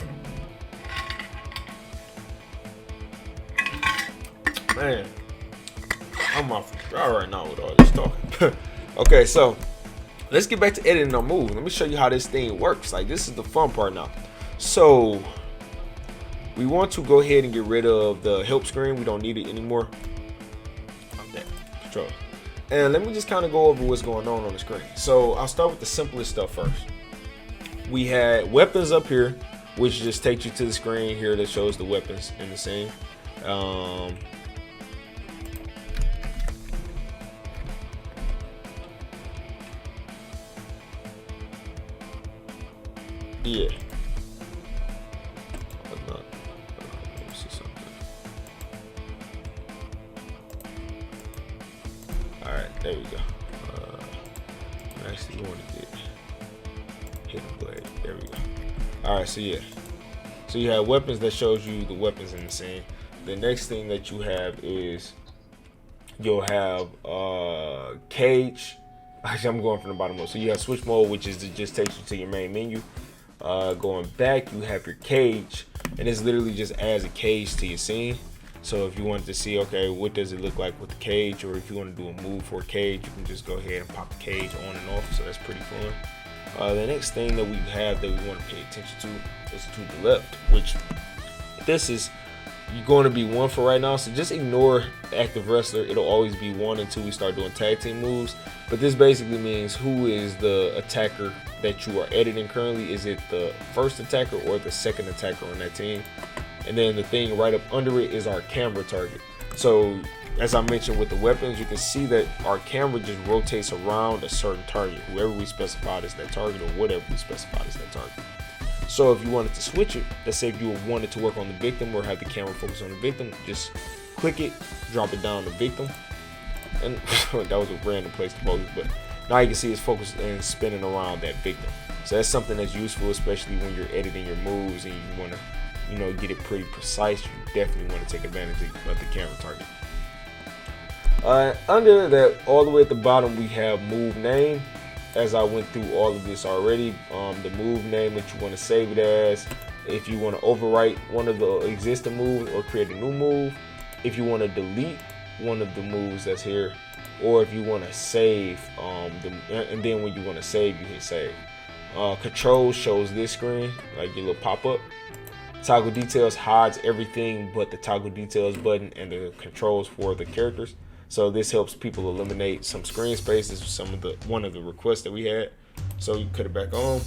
Man, I'm off the dry right now with all this talking. Okay, so let's get back to editing our moves. Let me show you how this thing works. Like, this is the fun part now. So we want to go ahead and get rid of the help screen. We don't need it anymore. Okay, control. And let me just kind of go over what's going on the screen. So I'll start with the simplest stuff first. We had weapons up here, which just takes you to the screen here that shows the weapons in the scene. Yeah. Let me see something. Alright, there we go. I actually want to get hidden blade. There we go. Alright, so yeah. So you have weapons that shows you the weapons in the scene. The next thing that you have is you'll have cage. Actually, I'm going from the bottom up. So you have switch mode, which is to just takes you to your main menu. Going back, you have your cage, and it's literally just adds a cage to your scene. So if you wanted to see, okay, what does it look like with the cage, or if you want to do a move for a cage, you can just go ahead and pop the cage on and off. So that's pretty fun. The next thing that we have that we want to pay attention to is to the left, which this is you're going to be 1 for right now, so just ignore active wrestler. It'll always be 1 until we start doing tag team moves. But this basically means who is the attacker that you are editing currently. Is it the first attacker or the second attacker on that team? And then the thing right up under it is our camera target. So as I mentioned with the weapons, you can see that our camera just rotates around a certain target, whoever we specified as that target or whatever we specified as that target. So if you wanted to switch it, let's say if you wanted to work on the victim or have the camera focus on the victim, just click it, drop it down to victim. And that was a random place to focus, but now you can see it's focused and spinning around that victim. So that's something that's useful, especially when you're editing your moves and you want to, get it pretty precise. You definitely want to take advantage of the camera target. Under that, all the way at the bottom, we have move name. As I went through all of this already, the move name that you want to save it as, if you want to overwrite one of the existing moves or create a new move, if you want to delete one of the moves that's here, or if you want to save and then when you want to save, you hit save. Control shows this screen, like your little pop-up. Toggle details hides everything but the toggle details button and the controls for the characters. So this helps people eliminate some screen space. This was one of the requests that we had. So you cut it back on.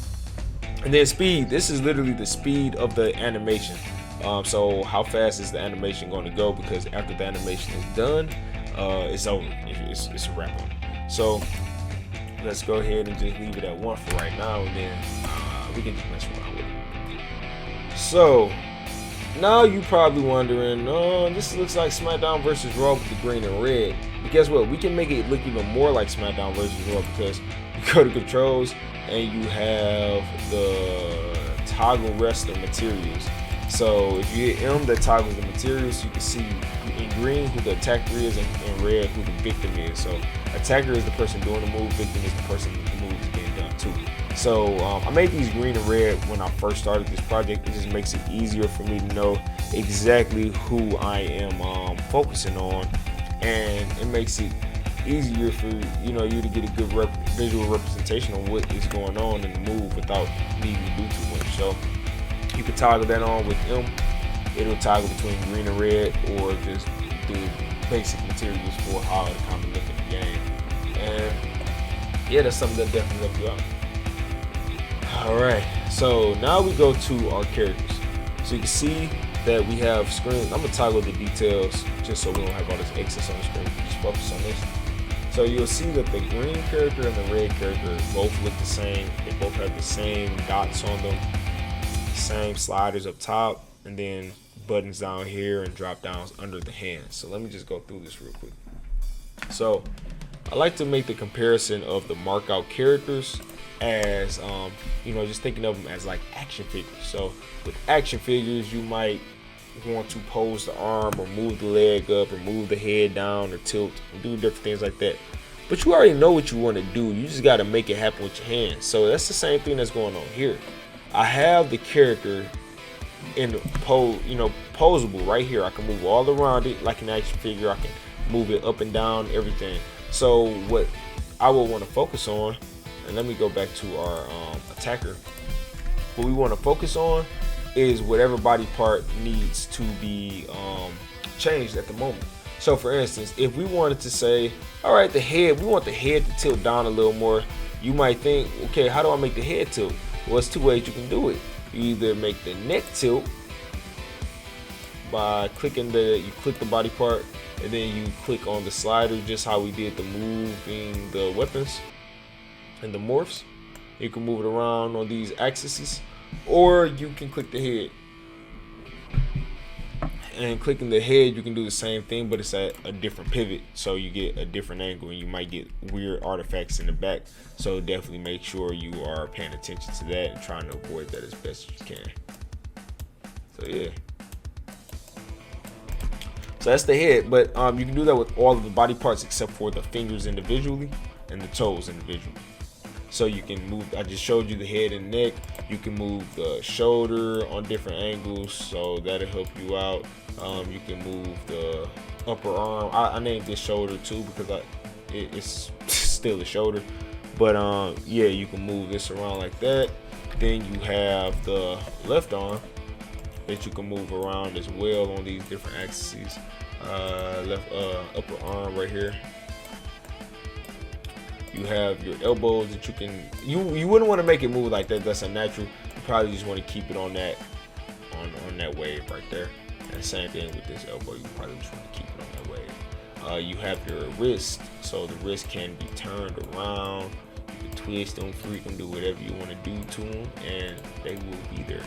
And then speed. This is literally the speed of the animation. So how fast is the animation going to go? Because after the animation is done, it's over. It's a wrap on it. So let's go ahead and just leave it at 1 for right now, and then we can just mess around with it. So now you probably wondering, this looks like SmackDown versus Raw with the green and red. But guess what? We can make it look even more like SmackDown versus Raw, because you go to controls and you have the toggle wrestler materials. So if you hit M, that toggles the materials. You can see in green who the attacker is, and in red who the victim is. So attacker is the person doing the move, victim is the person the move is getting done to. So I made these green and red when I first started this project. It just makes it easier for me to know exactly who I am focusing on, and it makes it easier for you to get a good visual representation on what is going on in the move without needing to do too much. So you can toggle that on with M, it'll toggle between green and red, or just the basic materials for how it kind of look in the game. And yeah, that's something that definitely help you out. Alright, so now we go to our characters. So you can see that we have screens. I'm gonna toggle the details just so we don't have all this excess on the screen. We can just focus on this. So you'll see that the green character and the red character both look the same. They both have the same dots on them, same sliders up top, and then buttons down here and drop downs under the hands. So let me just go through this real quick. So I like to make the comparison of the mark out characters as just thinking of them as like action figures. So with action figures, you might want to pose the arm or move the leg up or move the head down or tilt and do different things like that. But you already know what you want to do. You just got to make it happen with your hands. So that's the same thing that's going on here. I have the character in posable right here. I can move all around it like an action figure. I can move it up and down, everything. So what I will want to focus on, and let me go back to our attacker. What we want to focus on is whatever body part needs to be changed at the moment. So for instance, if we wanted to say, all right, the head, we want the head to tilt down a little more, you might think, okay, how do I make the head tilt? Well, it's two ways you can do it. You either make the neck tilt by clicking you click the body part and then you click on the slider, just how we did the moving the weapons and the morphs. You can move it around on these axes, or you can click the head. And clicking the head, you can do the same thing, but it's at a different pivot, so you get a different angle and you might get weird artifacts in the back. So definitely make sure you are paying attention to that and trying to avoid that as best as you can. So yeah, so that's the head, but you can do that with all of the body parts except for the fingers individually and the toes individually. So you can move, I just showed you the head and neck. You can move the shoulder on different angles, so that'll help you out. You can move the upper arm. I named this shoulder too because it's still a shoulder. But yeah, you can move this around like that. Then you have the left arm that you can move around as well on these different axes. Left upper arm right here. You have your elbows that you can, you wouldn't want to make it move like that. That's unnatural. You probably just want to keep it on that wave right there. And same thing with this elbow. You probably just want to keep it on that wave. You have your wrist, so the wrist can be turned around. You can twist them, freak them, do whatever you want to do to them, and they will be there.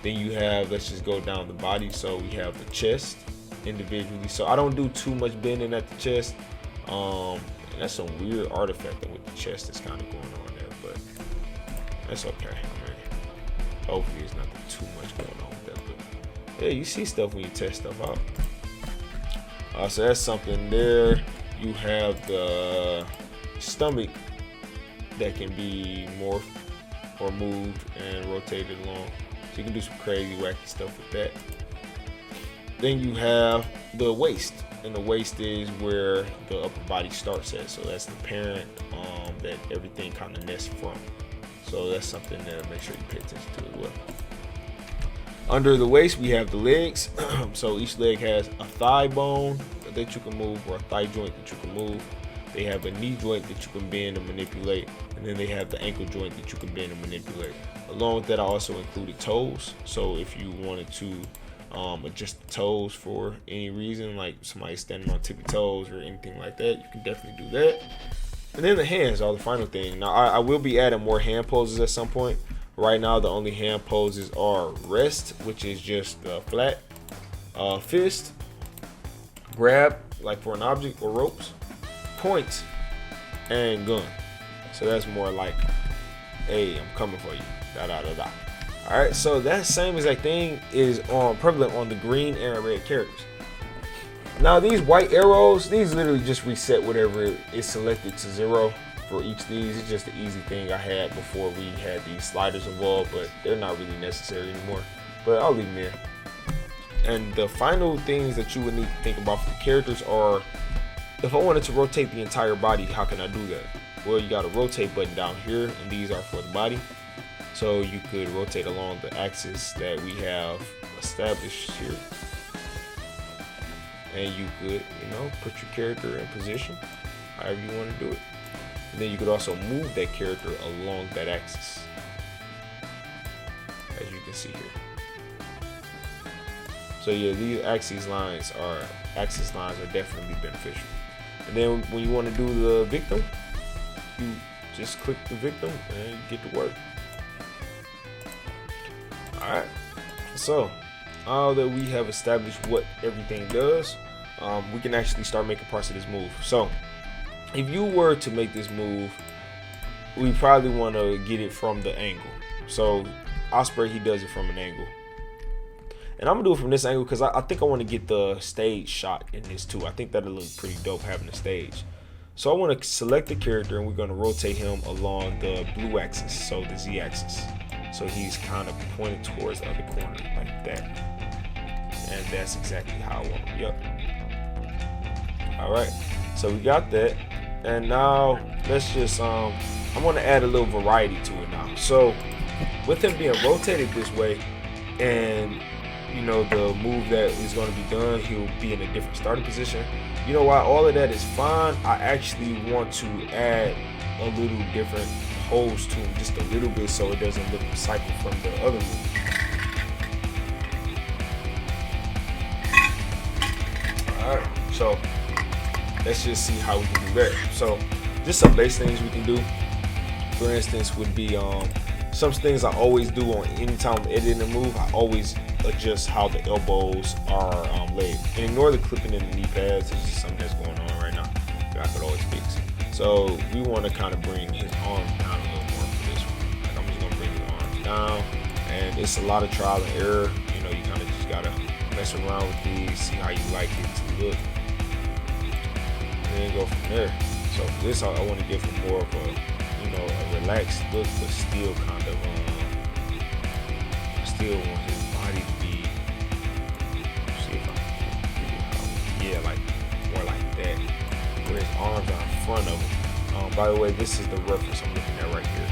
Then you have, let's just go down the body. So we have the chest individually. So I don't do too much bending at the chest. And that's some weird artifact with the chest that's kind of going on there, but that's okay. I mean, hopefully there's nothing too much going on with that, but yeah, you see stuff when you test stuff out. So that's something there. You have the stomach that can be morphed or moved and rotated along. So you can do some crazy wacky stuff with that. Then you have the waist, and the waist is where the upper body starts at. So that's the parent that everything kind of nests from. So that's something that make sure you pay attention to as well. Under the waist, we have the legs. So each leg has a thigh bone that you can move, or a thigh joint that you can move. They have a knee joint that you can bend and manipulate, and then they have the ankle joint that you can bend and manipulate. Along with that, I also included toes. So if you wanted to adjust the toes for any reason, like somebody standing on tippy toes or anything like that, you can definitely do that. And then the hands are the final thing. Now I will be adding more hand poses at some point. Right now the only hand poses are rest, which is just flat, fist, grab like for an object or ropes, point, and gun. So that's more like, hey, I'm coming for you, da da da da. Alright, so that same exact thing is prevalent on the green and red characters. Now these white arrows, these literally just reset whatever is selected to 0 for each of these. It's just the easy thing I had before we had these sliders involved, but they're not really necessary anymore. But I'll leave them in. And the final things that you would need to think about for the characters are, if I wanted to rotate the entire body, how can I do that? Well, you got a rotate button down here, and these are for the body. So you could rotate along the axis that we have established here. And you could, put your character in position, however you want to do it. And then you could also move that character along that axis, as you can see here. So yeah, these axis lines are definitely beneficial. And then when you want to do the victim, you just click the victim and you get to work. Alright, so now that we have established what everything does, we can actually start making parts of this move. So if you were to make this move, we probably want to get it from the angle. So Osprey, he does it from an angle. And I'm gonna do it from this angle because I think I want to get the stage shot in this too. I think that'll look pretty dope having a stage. So I want to select the character and we're going to rotate him along the blue axis, so the Z axis. So he's kind of pointed towards the other corner like that. And that's exactly how I want him. Yep. Alright, so we got that. And now let's just, I'm going to add a little variety to it now. So with him being rotated this way and the move that is going to be done, he'll be in a different starting position. You know why all of that is fine? I actually want to add a little different pose to him, just a little bit, so it doesn't look recycled from the other move. Alright, so let's just see how we can do that. So just some base things we can do, for instance, would be some things I always do on any time I'm editing a move. I always adjust how the elbows are laid. And ignore the clipping in the knee pads. It's just something that's going on right now that I could always fix. So we want to kind of bring his arms down a little more for this one. Like I'm just going to bring his arms down. And it's a lot of trial and error. You kind of just got to mess around with these, see how you like it to look. And then go from there. So for this, I want to give him more of a a relaxed look, but still kind of I still want his body to be, see if I can figure it out. Yeah, like more like that, where his arms are in front of him. By the way, this is the reference I'm looking at right here.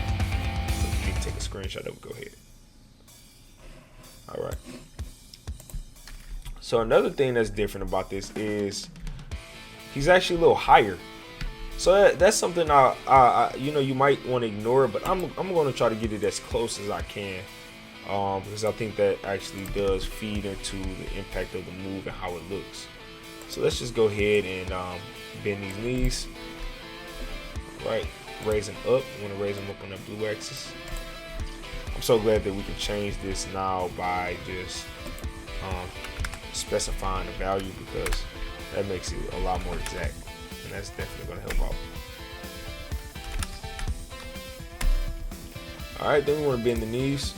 So if you need to take a screenshot of it, go ahead. Alright. So another thing that's different about this is he's actually a little higher. So that's something you might want to ignore, but I'm going to try to get it as close as I can, because I think that actually does feed into the impact of the move and how it looks. So let's just go ahead and bend these knees. Right, raise them up. I'm going to raise them up on the blue axis. I'm so glad that we can change this now by just specifying the value, because that makes it a lot more exact. And that's definitely going to help out. Alright, then we want to bend the knees.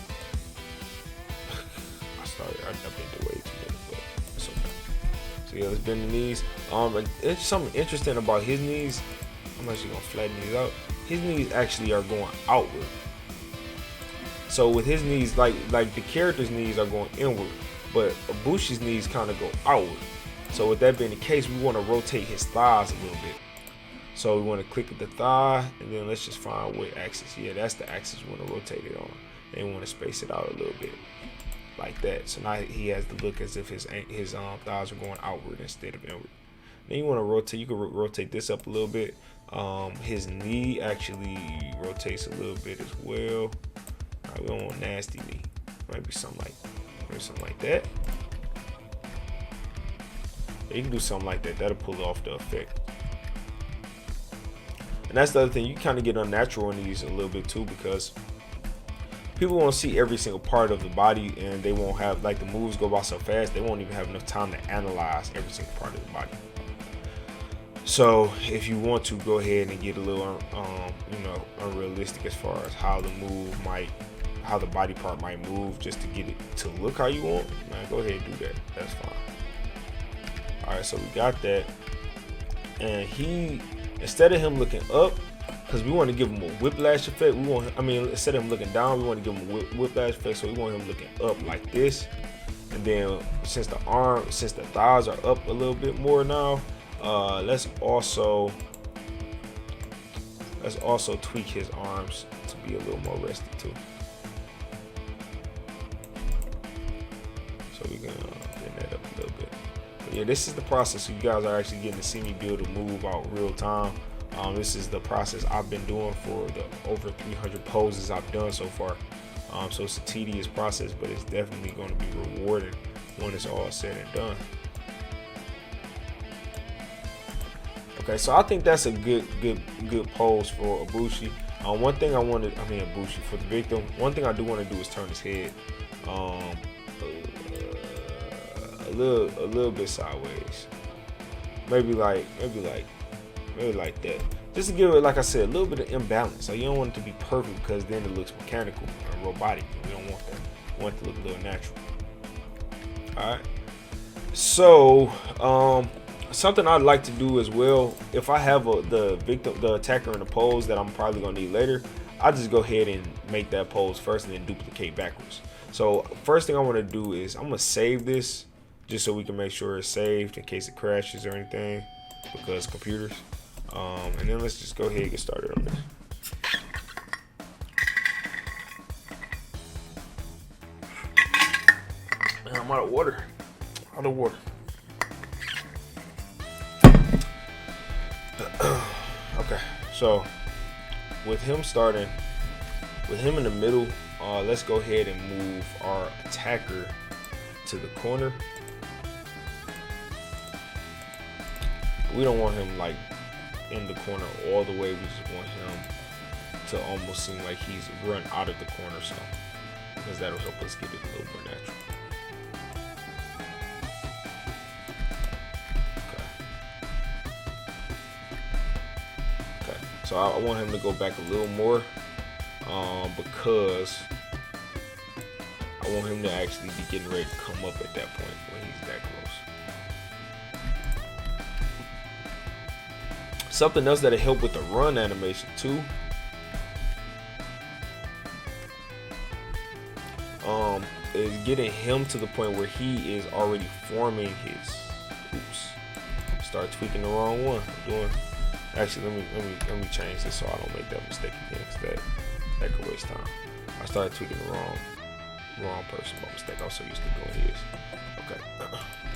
I bent it way too much, but it's okay. So yeah, let's bend the knees. It's something interesting about his knees. I'm actually going to flatten these out. His knees actually are going outward. So with his knees, like the character's knees are going inward, but Ibushi's knees kind of go outward. So with that being the case, we want to rotate his thighs a little bit. So we want to click at the thigh, and then let's just find what axis. Yeah, that's the axis we want to rotate it on. Then we want to space it out a little bit, like that. So now he has the look as if his thighs are going outward instead of inward. Then you want to rotate. You can rotate this up a little bit. His knee actually rotates a little bit as well. We don't want nasty knee. Maybe something like that. You can do something like that. That'll pull off the effect. And that's the other thing. You kind of get unnatural in these a little bit too, because people won't see every single part of the body, and they won't have, like, the moves go by so fast, they won't even have enough time to analyze every single part of the body. So if you want to go ahead and get a little unrealistic as far as how the body part might move, just to get it to look how you want, man, go ahead and do that. That's fine. Alright, so we got that. And instead of him looking up, because we want to give him a whiplash effect, instead of him looking down, we want to give him a whiplash effect, so we want him looking up like this. And then since the thighs are up a little bit more now, let's also tweak his arms to be a little more rested too. So Yeah, this is the process. So you guys are actually getting to see me build a move out real time. This is the process I've been doing for the over 300 poses I've done so far. So it's a tedious process, but it's definitely going to be rewarding when it's all said and done. Okay, so I think that's a good pose for Ibushi. One thing Ibushi, for the victim. One thing I do want to do is turn his head a little bit sideways. Maybe like that. Just to give it, like I said, a little bit of imbalance. So you don't want it to be perfect because then it looks mechanical and robotic. We don't want that. We want it to look a little natural. All right. So something I'd like to do as well, if I have the attacker in a pose that I'm probably gonna need later, I just go ahead and make that pose first and then duplicate backwards. So first thing I want to do is I'm gonna save this just so we can make sure it's saved in case it crashes or anything, because computers. And then let's just go ahead and get started on this. Man, I'm out of water. Okay, so with him in the middle, let's go ahead and move our attacker to the corner. We don't want him like in the corner all the way. We just want him to almost seem like he's run out of the corner some, because that'll help us get it a little more natural. Okay, so I want him to go back a little more, because I want him to actually be getting ready to come up at that point when he's that close. Something else that'll help with the run animation too, is getting him to the point where he is already forming his. Oops, start tweaking the wrong one. Actually, let me change this so I don't make that mistake again, because that could waste time. I started tweaking the wrong person. My mistake. I was so used to doing his. Okay,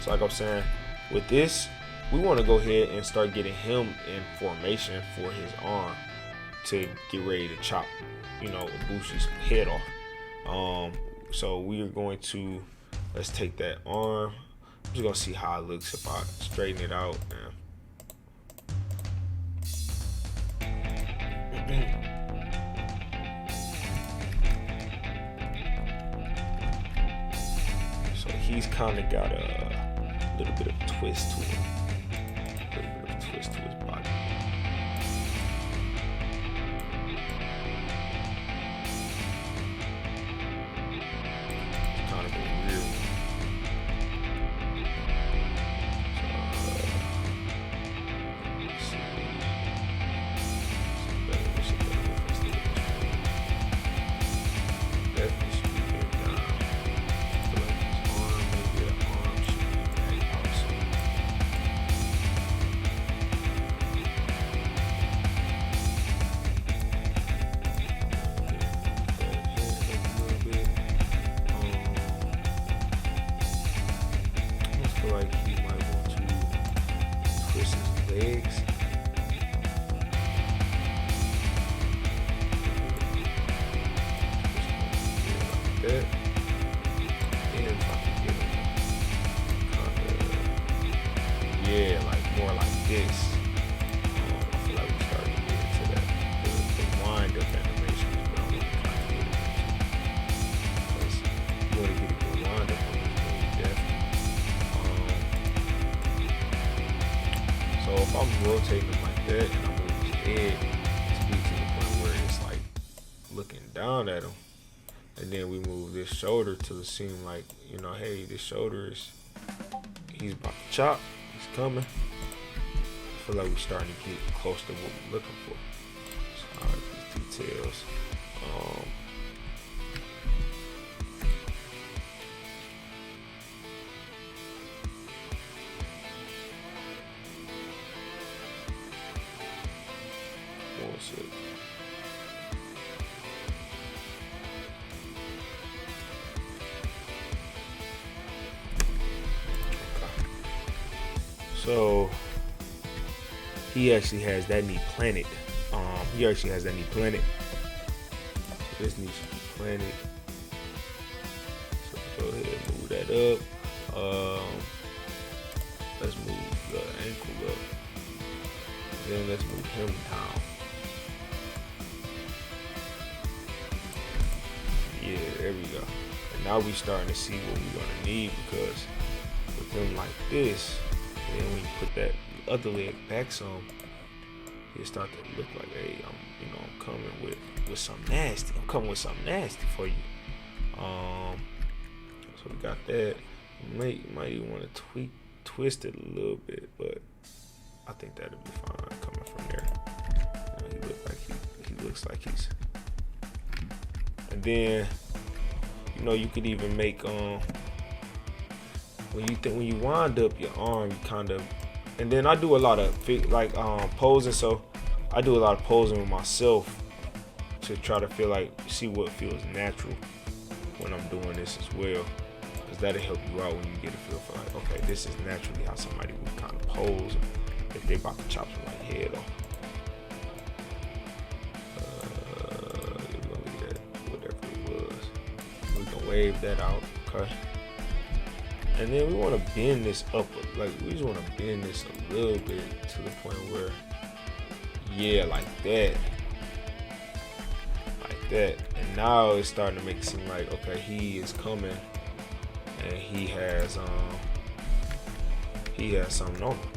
so like I'm saying, with this, we want to go ahead and start getting him in formation for his arm to get ready to chop, Ibushi's head off. So we are going to, let's take that arm. I'm just gonna see how it looks if I straighten it out. So he's kind of got a little bit of a twist to him. Twist to his body. It's kind of a weird one. Like he might want to twist his legs. Like that. And if I can get him kind of, like more like this. I feel like we started to get into that. The wind up animation is what I want to kind of get into. Because you want to get a good wind up on this movie, definitely. So if I'm rotating him like that and I move his head to be to the point where it's like looking down at him, and then we move this shoulder to seem like, hey, this shoulder he's about to chop, he's coming. I feel like we're starting to get close to what we're looking for. So I like these details. So he actually has that neat planet. He actually has that neat planet. So this needs to be planet. So go ahead and move that up. Let's move the ankle up. Then let's move him down. Yeah, there we go. And now we starting to see what we're gonna need, because with them like this, and then when you put that other leg back some, it start to look like, hey, I'm coming with something nasty. I'm coming with something nasty for you. So we got that. You might even want to twist it a little bit, but I think that'll be fine coming from there. He looks like he's. And then, you could even make when you wind up your arm, you kind of. And then I do a lot of posing, so I do a lot of posing with myself to try to see what feels natural when I'm doing this as well, because that'll help you out when you get a feel for like, okay, this is naturally how somebody would kind of pose if they about to chop somebody's head off. Whatever it was, we can wave that out, okay? And then we want to bend this up, we just want to bend this a little bit to the point where, yeah, like that. And now it's starting to make it seem like, okay, he is coming, and he has something on him.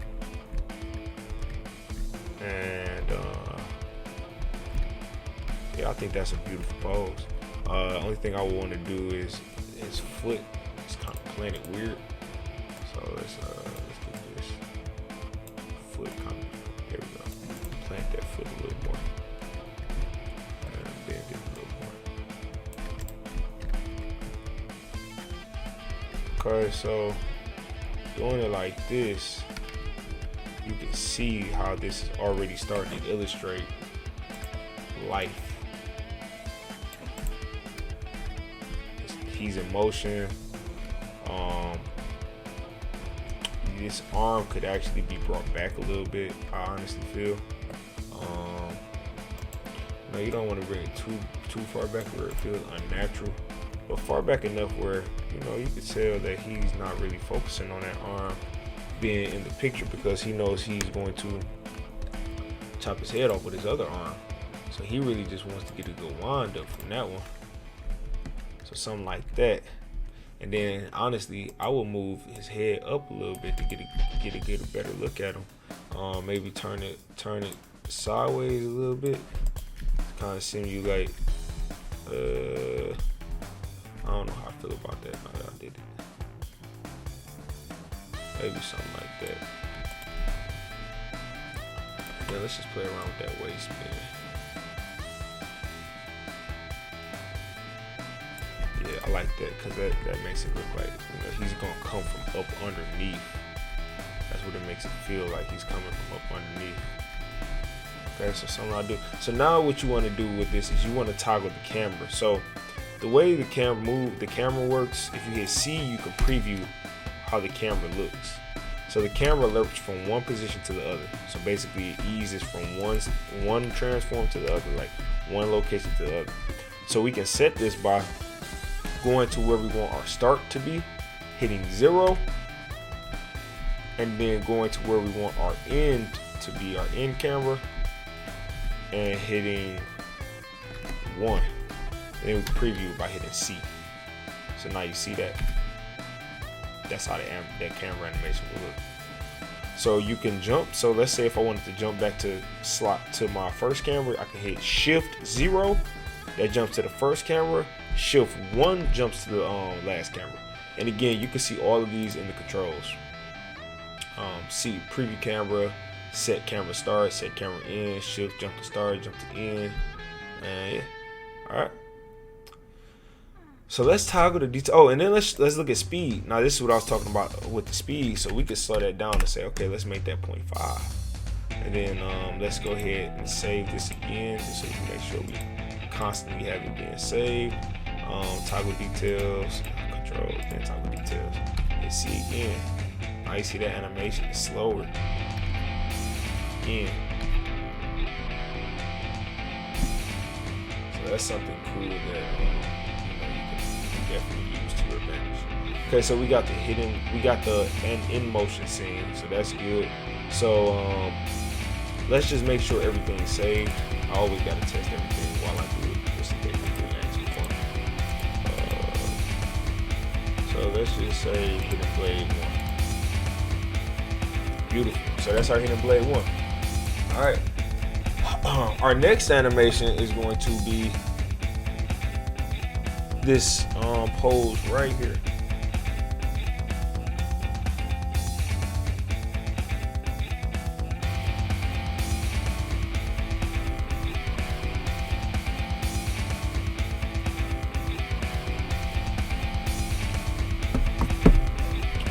And yeah, I think that's a beautiful pose. Only thing I want to do is his foot. It's kind of planted weird, so let's get this foot kind of. There we go. Plant that foot a little more, and bend it a little more. Okay, so doing it like this, you can see how this is already starting to illustrate life. He's in motion. This arm could actually be brought back a little bit, I honestly feel. You don't want to bring it too far back where it feels unnatural, but far back enough where you could tell that he's not really focusing on that arm being in the picture, because he knows he's going to chop his head off with his other arm. So he really just wants to get a good wind up from that one. So something like that. And then honestly, I will move his head up a little bit to get a better look at him. Maybe turn it sideways a little bit to kind of simulate. I don't know how I feel about that now that I did it. Maybe something like that. Yeah, let's just play around with that waist spin. Yeah, I like that, because that makes it look like he's gonna come from up underneath. That's what it makes it feel like, he's coming from up underneath. Okay, so something I do. So now what you want to do with this is you want to toggle the camera. So the way the camera works, if you hit C, you can preview how the camera looks. So the camera lurks from one position to the other. So basically it eases from one transform to the other, like one location to the other. So we can set this by going to where we want our start to be, hitting 0, and then going to where we want our end to be, our end camera, and hitting 1. And then we can preview by hitting C. So now you see that. That's how that camera animation will look. So you can jump. So let's say if I wanted to jump back to my first camera, I can hit Shift 0. That jumps to the first camera. Shift 1 jumps to the last camera. And again, you can see all of these in the controls. See preview camera, set camera start, set camera end, shift jump to start, jump to end, and yeah. All right. So let's toggle the detail. Oh, and then let's look at speed. Now this is what I was talking about with the speed. So we could slow that down and say, okay, let's make that 0.5. And then let's go ahead and save this again, just so you can make sure we constantly have it being saved. Toggle details, control, then toggle details. Let's see again. Now you see that animation is slower. Again. So that's something cool that you can definitely use to your advantage. Okay, so we got an in motion scene, so that's good. So let's just make sure everything's saved. I always gotta test everything while I do it, just in case everything actually fun. So let's just say Hidden Blade 1. Beautiful. So that's our Hidden Blade 1. All right. Our next animation is going to be this pose right here.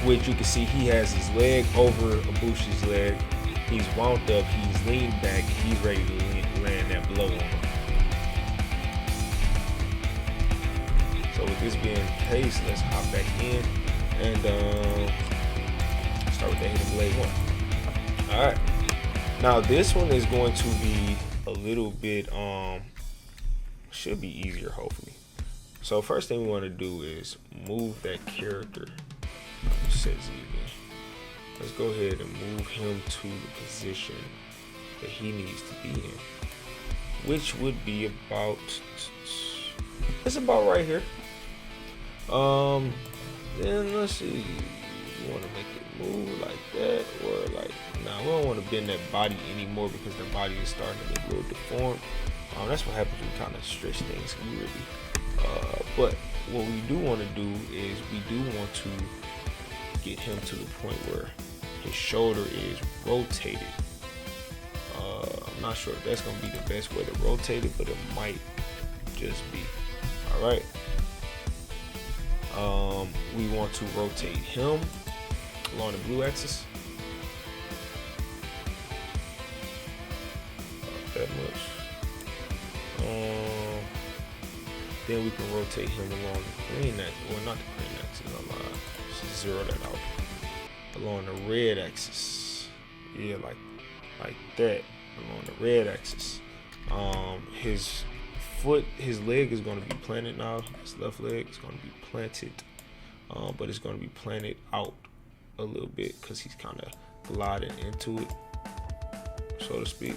Which you can see he has his leg over Ibushi's leg. He's wound up, he's leaned back, he's ready to land that blow on him. So with this being the case, let's hop back in and start with the Hidden Blade 1. Alright. Now this one is going to be a little bit, should be easier hopefully. So first thing we want to do is move that character. Let's go ahead and move him to the position that he needs to be in, which would be about, it's about right here. Then let's see, you want to make it move like that, or like, nah, we don't want to bend that body anymore because the body is starting to look a little deformed. That's what happens when you kind of stretch things weirdly. But what we do want to do is we do want to get him to the point where his shoulder is rotated. I'm not sure if that's gonna be the best way to rotate it, but it might just be. All right. We want to rotate him along the blue axis. Not that much. Then we can rotate him along the green axis, well, not the green axis. I lied. Just zero that out. Along the red axis. Yeah, like that. Along the red axis. His leg is going to be planted now. His left leg is going to be planted, but it's going to be planted out a little bit because he's kind of gliding into it, so to speak.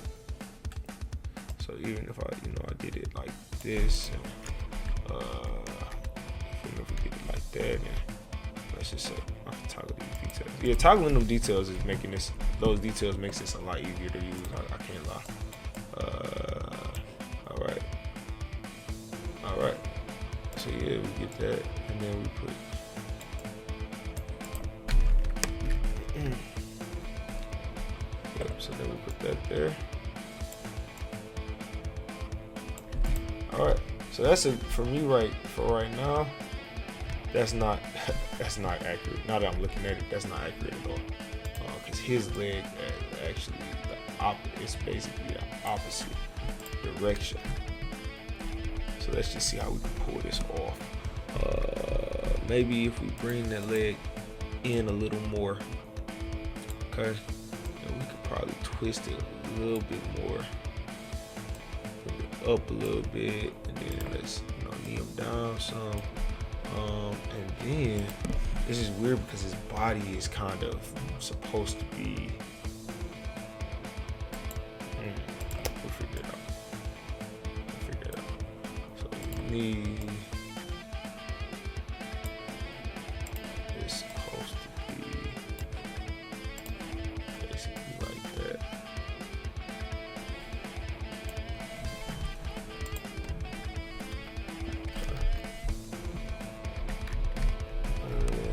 So even if I did it like this, and if we did it like that, and let's just say I can toggle these details. Yeah, toggling them details is making those details makes this a lot easier to use. I can't lie. All right. So yeah, we get that, and then we put. Yep. So then we put that there. All right. So that's it for me for right now. That's not accurate. Now that I'm looking at it, that's not accurate at all. Because his leg actually it's basically the opposite direction. So let's just see how we can pull this off. Maybe if we bring that leg in a little more, okay, and we could probably twist it a little bit more, put it up a little bit, and then let's knee him down some. And then this is weird because his body is kind of supposed to be. We'll figure it out. So knee is supposed to be basically like that.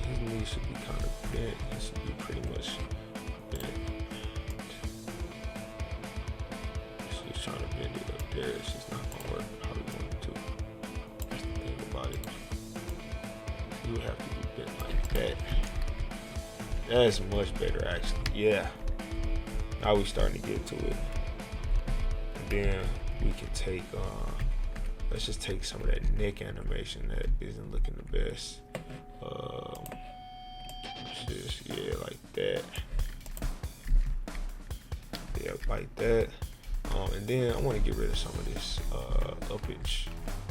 His knee should be kind of bent. It should be pretty much bent. She's trying to bend it up there. It's just not gonna work how we want it to. That's the thing about it. You would have to be bent like that. That's much better, actually. Yeah. Now we're starting to get to it. And then we can take. Let's just take some of that neck animation that isn't looking the best. Let's just, yeah, like that. Yeah, like that. And then I want to get rid of some of this uppage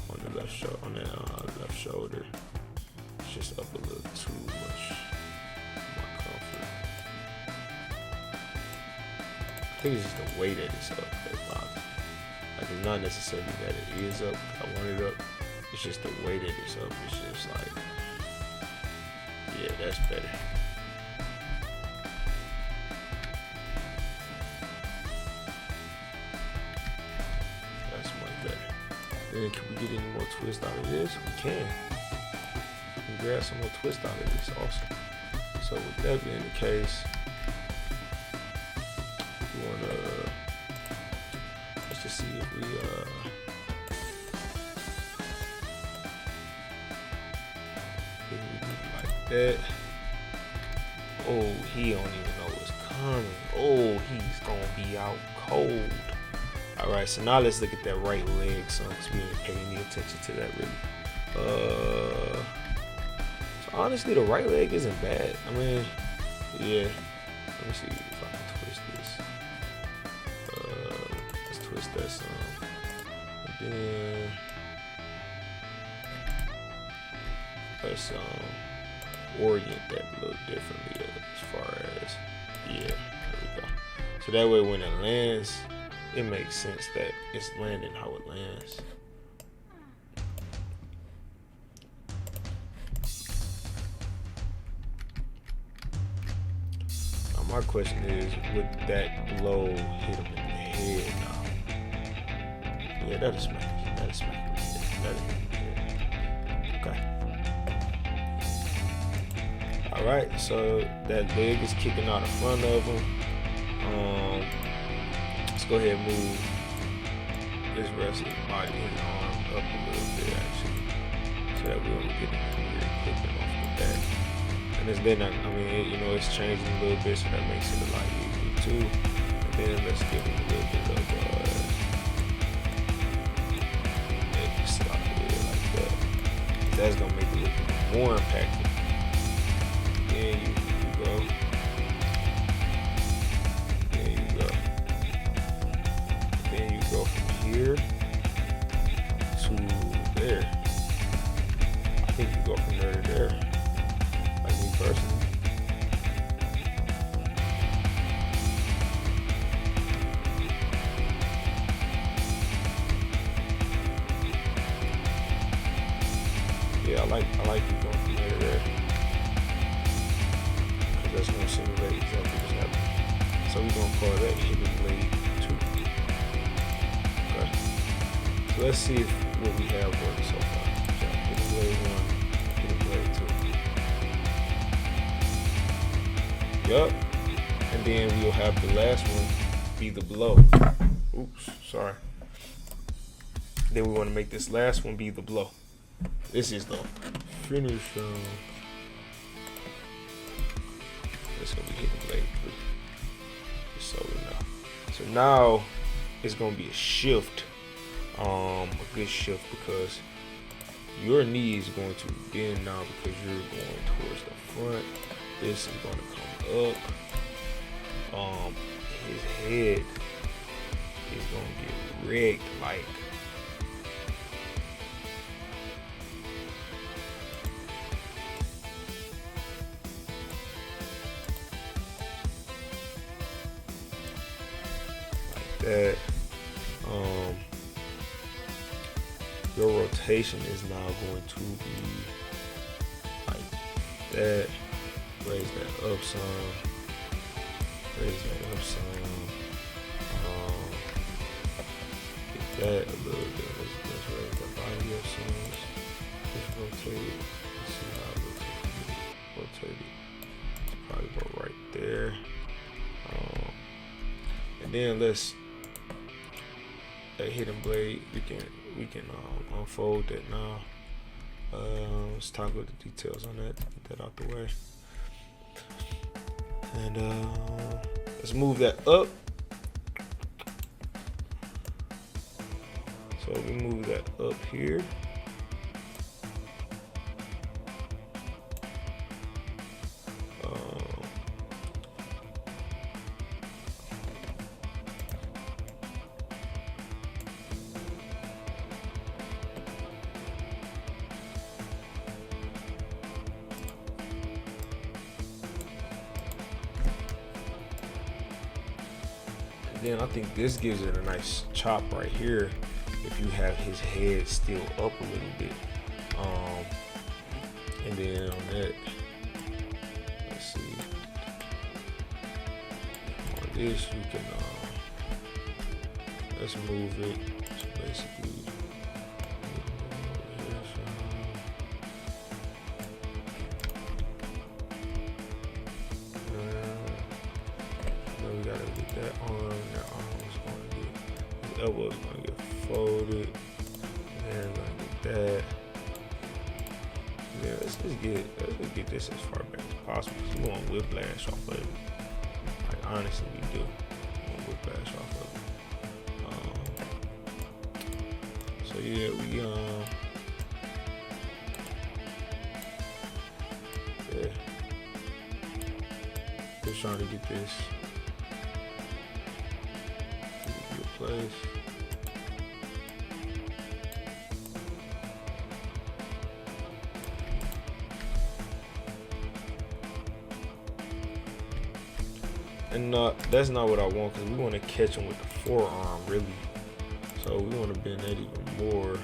on the left shoulder, on that left shoulder. It's just up a little too much for my comfort. I think it's just the way that it's up that bothers me. Like, it's not necessarily that it is up, I want it up. It's just the way that it's up. It's just like, yeah, that's better. That's much better. Then can we get any more twist out of this? We can. We can grab some more twist out of this also. So with that being the case, we wanna, let's just see if we like that. Oh, he don't even know what's coming. Oh, he's gonna be out cold. All right, so now let's look at that right leg, son, because we didn't pay any attention to that really. So honestly, the right leg isn't bad. I mean, yeah. Let me see if I can twist this. Let's twist that some. And then let's orient that a little differently as far as, yeah, there we go. So that way when it lands, it makes sense that it's landing how it lands. Now my question is, would that blow hit him in the head now? Yeah, that'll smack him. That'll smack him in the head. That'll hit him in the head. Okay. Alright, so that leg is kicking out in front of him. Let's go ahead and move this rest of his body and arm up a little bit actually, so that we don't get him really clicking off the back. And it's then, I mean, you know, it's changing a little bit, so that makes it a lot easier too. And then let's give him a little bit of maybe slide here like that. That's gonna make it look more impactful. Then you go. Go from here to there. I think you go from there to there. Like me personally. Yeah, I like you going from there to there. Because that's gonna simulate exactly what's happening. So we're gonna call that hidden blade 2. So let's see if what we have worked so far. Hidden blade 1, hidden blade 2. Yup. And then we'll have the last one be the blow. Oops, sorry. Then we want to make this last one be the blow. This is the finish. It's gonna be hidden blade 3. Just so we know. So now it's gonna be a shift. A good shift, because your knee is going to bend now because you're going towards the front. This is going to come up. His head is going to get rigged like that. Your rotation is now going to be like that. Raise that up some. Raise that up some. Get that a little bit. Let's raise that body up some. Just rotate it. Let's see how it looks. Rotate it. It's probably about right there. And then let's that hidden blade. We can unfold that now. Let's talk about the details on that. Get that out the way. And let's move that up. So we move that up here. Then I think this gives it a nice chop right here if you have his head still up a little bit. And then on that, let's see, on this you can let's move it to basically we gotta get that arm. That arm is gonna get, his elbow is gonna get folded. And I'm gonna get that. Yeah, let's just get this as far back as possible because we want whiplash off of it. Like honestly, we do. We want whiplash off of it. So yeah, we yeah, just trying to get this to a good place. And that's not what I want because we want to catch him with the forearm, really. So we want to bend that even more.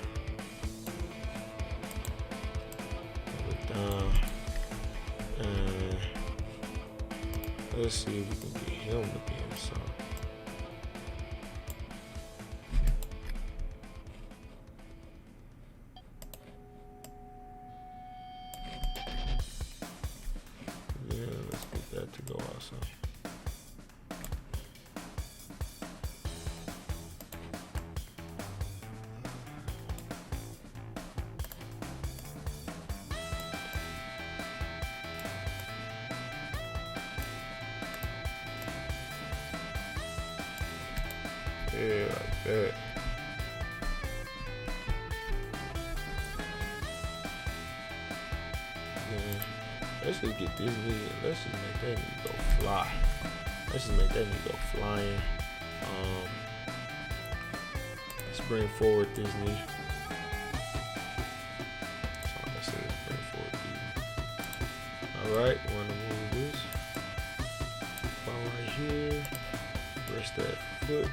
Down. And let's see if we can get him to be inside. Yeah, let's get that to go outside. Yeah, like that. Yeah. Let's just get this nigga. Let's just make that nigga go fly. Let's just make that nigga go flying. Let's bring forward this knee. So let's say let's bring forward these. Alright, wanna move this. Ball right here. Rest that foot.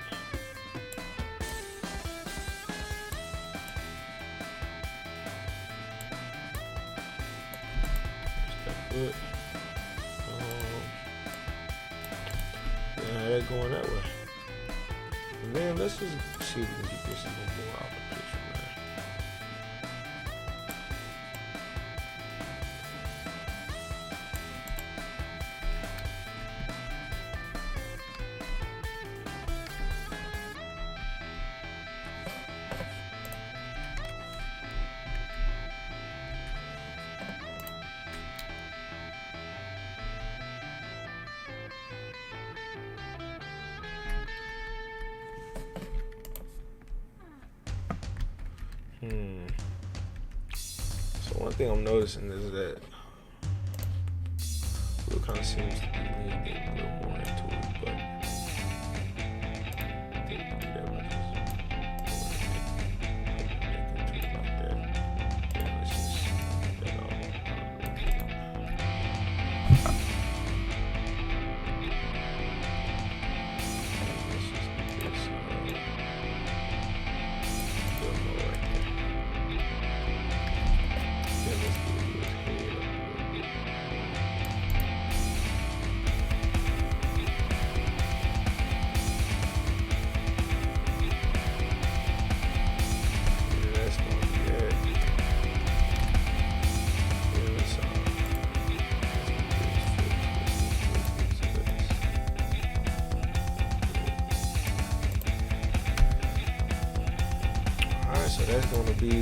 Foot. Yeah, they're going that way. And then let's just see if we can get this a little more out of the picture, man. So one thing I'm noticing is that Will kind of seems to be leaning a little more into it, but I think we can do that by just putting the neck into it like that. Yeah, let's just get that all out. Let's just get this a little more right there. Then let's get his head up a little bit. Yeah, that's gonna be that. Yeah, let's get his foot twisted. Alright, so that's gonna be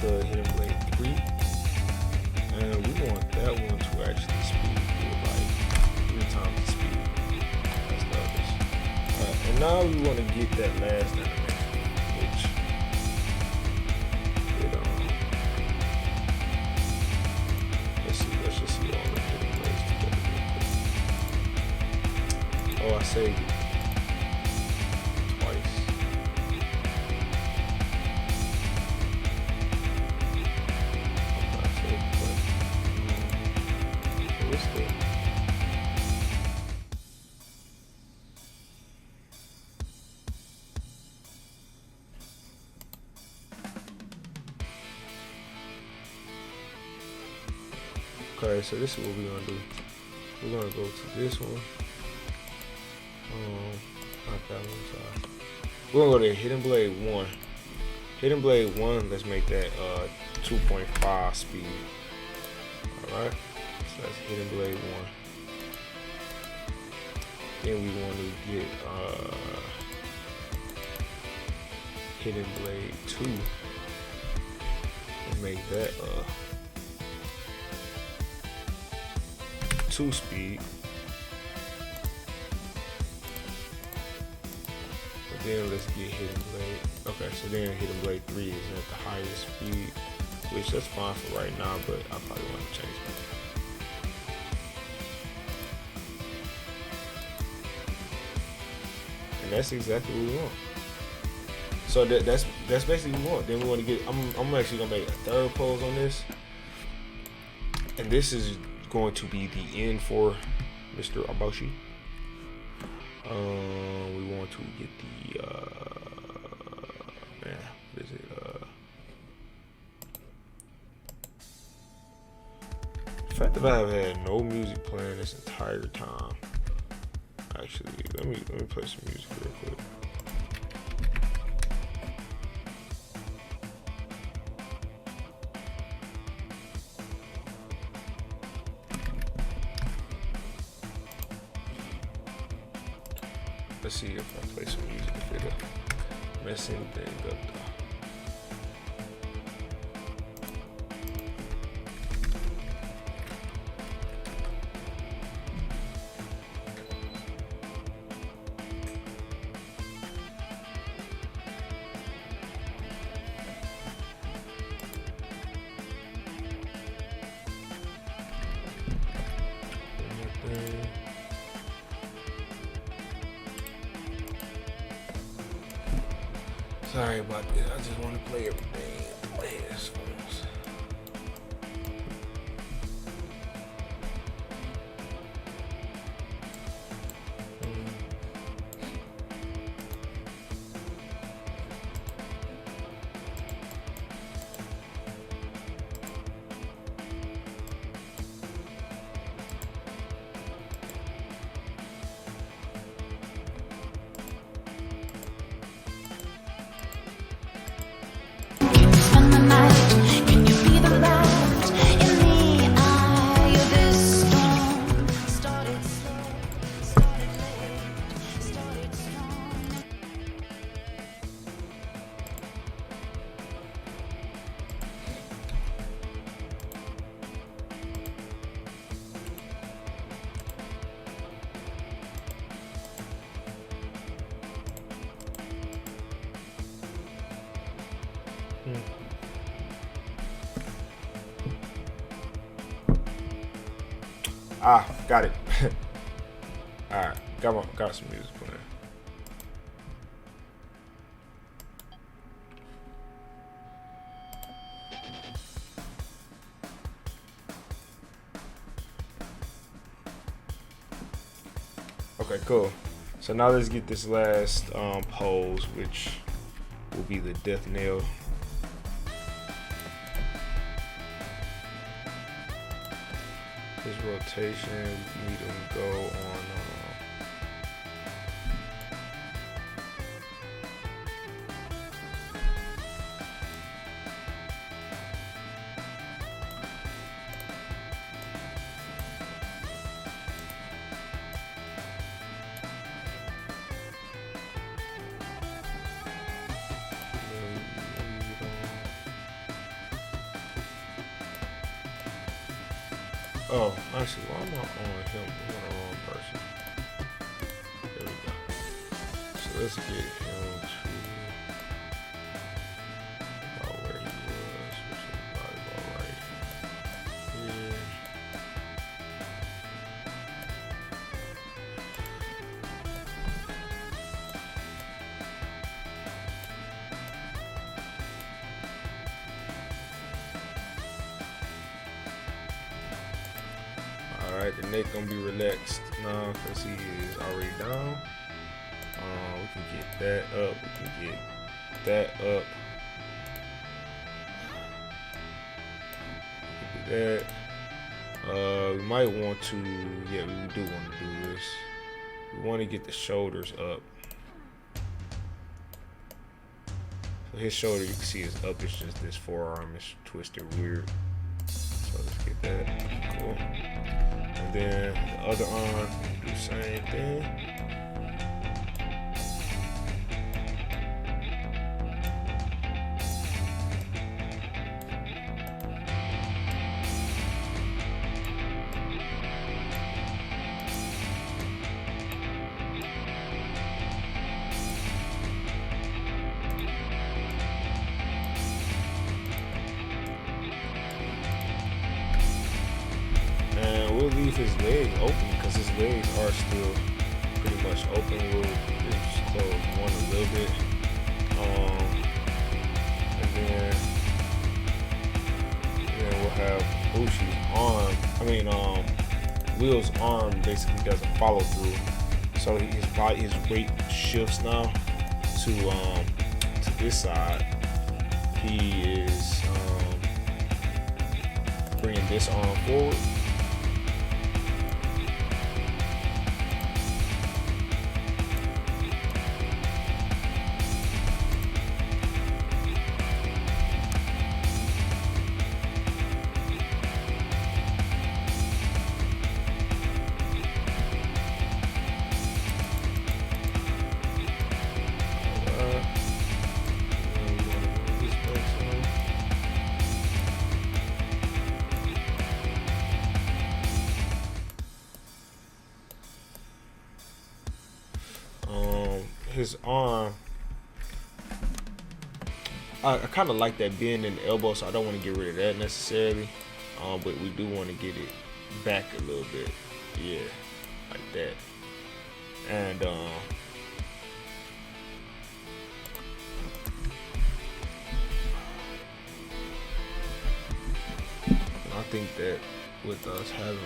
the Hidden Blade 3, and we want that one to actually speed through like 3 times the speed as the others. Alright, and now we want to get that last animation, which let's just see all the Hidden Blades together real quick. Oh, I saved it twice. Okay, so this is what we're gonna do. We're gonna go to this one. Not that one, sorry. We're gonna go to Hidden Blade 1. Hidden Blade 1, let's make that 2.5 speed. Alright, so that's Hidden Blade 1. Then we want to get Hidden Blade 2 and make that 2 speed. But then let's get Hidden Blade. Okay, so then Hidden Blade 3 is at the highest speed, which that's fine for right now, but I probably want to change it. And that's exactly what we want. So that's basically what we want. Then we want to get. I'm actually gonna make a third pose on this, and this is going to be the end for Mr. Aboshi. We want to get the man, what is it? The fact that I have had no music playing this entire time. Actually, let me play some music real quick. Let's see if I play some music, if it'll mess anything up though. Sorry about this. I just want to play everything. Play this first. Ah, got it. Alright, got some music playing. Okay, cool. So now let's get this last pose, which will be the death nail. This rotation, we need to go on. Oh, actually, why am I on him? I'm on the wrong person. There we go. So let's get him to about where he was, which is probably about right here. Alright, the neck gonna be relaxed now because he is already down. We can get that up. We can get that up. We can do that. We might want to, yeah, we do want to do this. We want to get the shoulders up. So his shoulder, you can see, is up. It's just this forearm is twisted weird. So let's get that. Cool. And then the other arm, do the same thing. We'll leave his leg open because his legs are still pretty much open. We'll just close one a little bit. And then we'll have Bushi's arm. Will's arm basically doesn't follow through. So his weight shifts now to this side. He is bringing this arm forward. His arm, I kind of like that bend in the elbow, so I don't want to get rid of that necessarily, but we do want to get it back a little bit, yeah, like that. And I think that with us having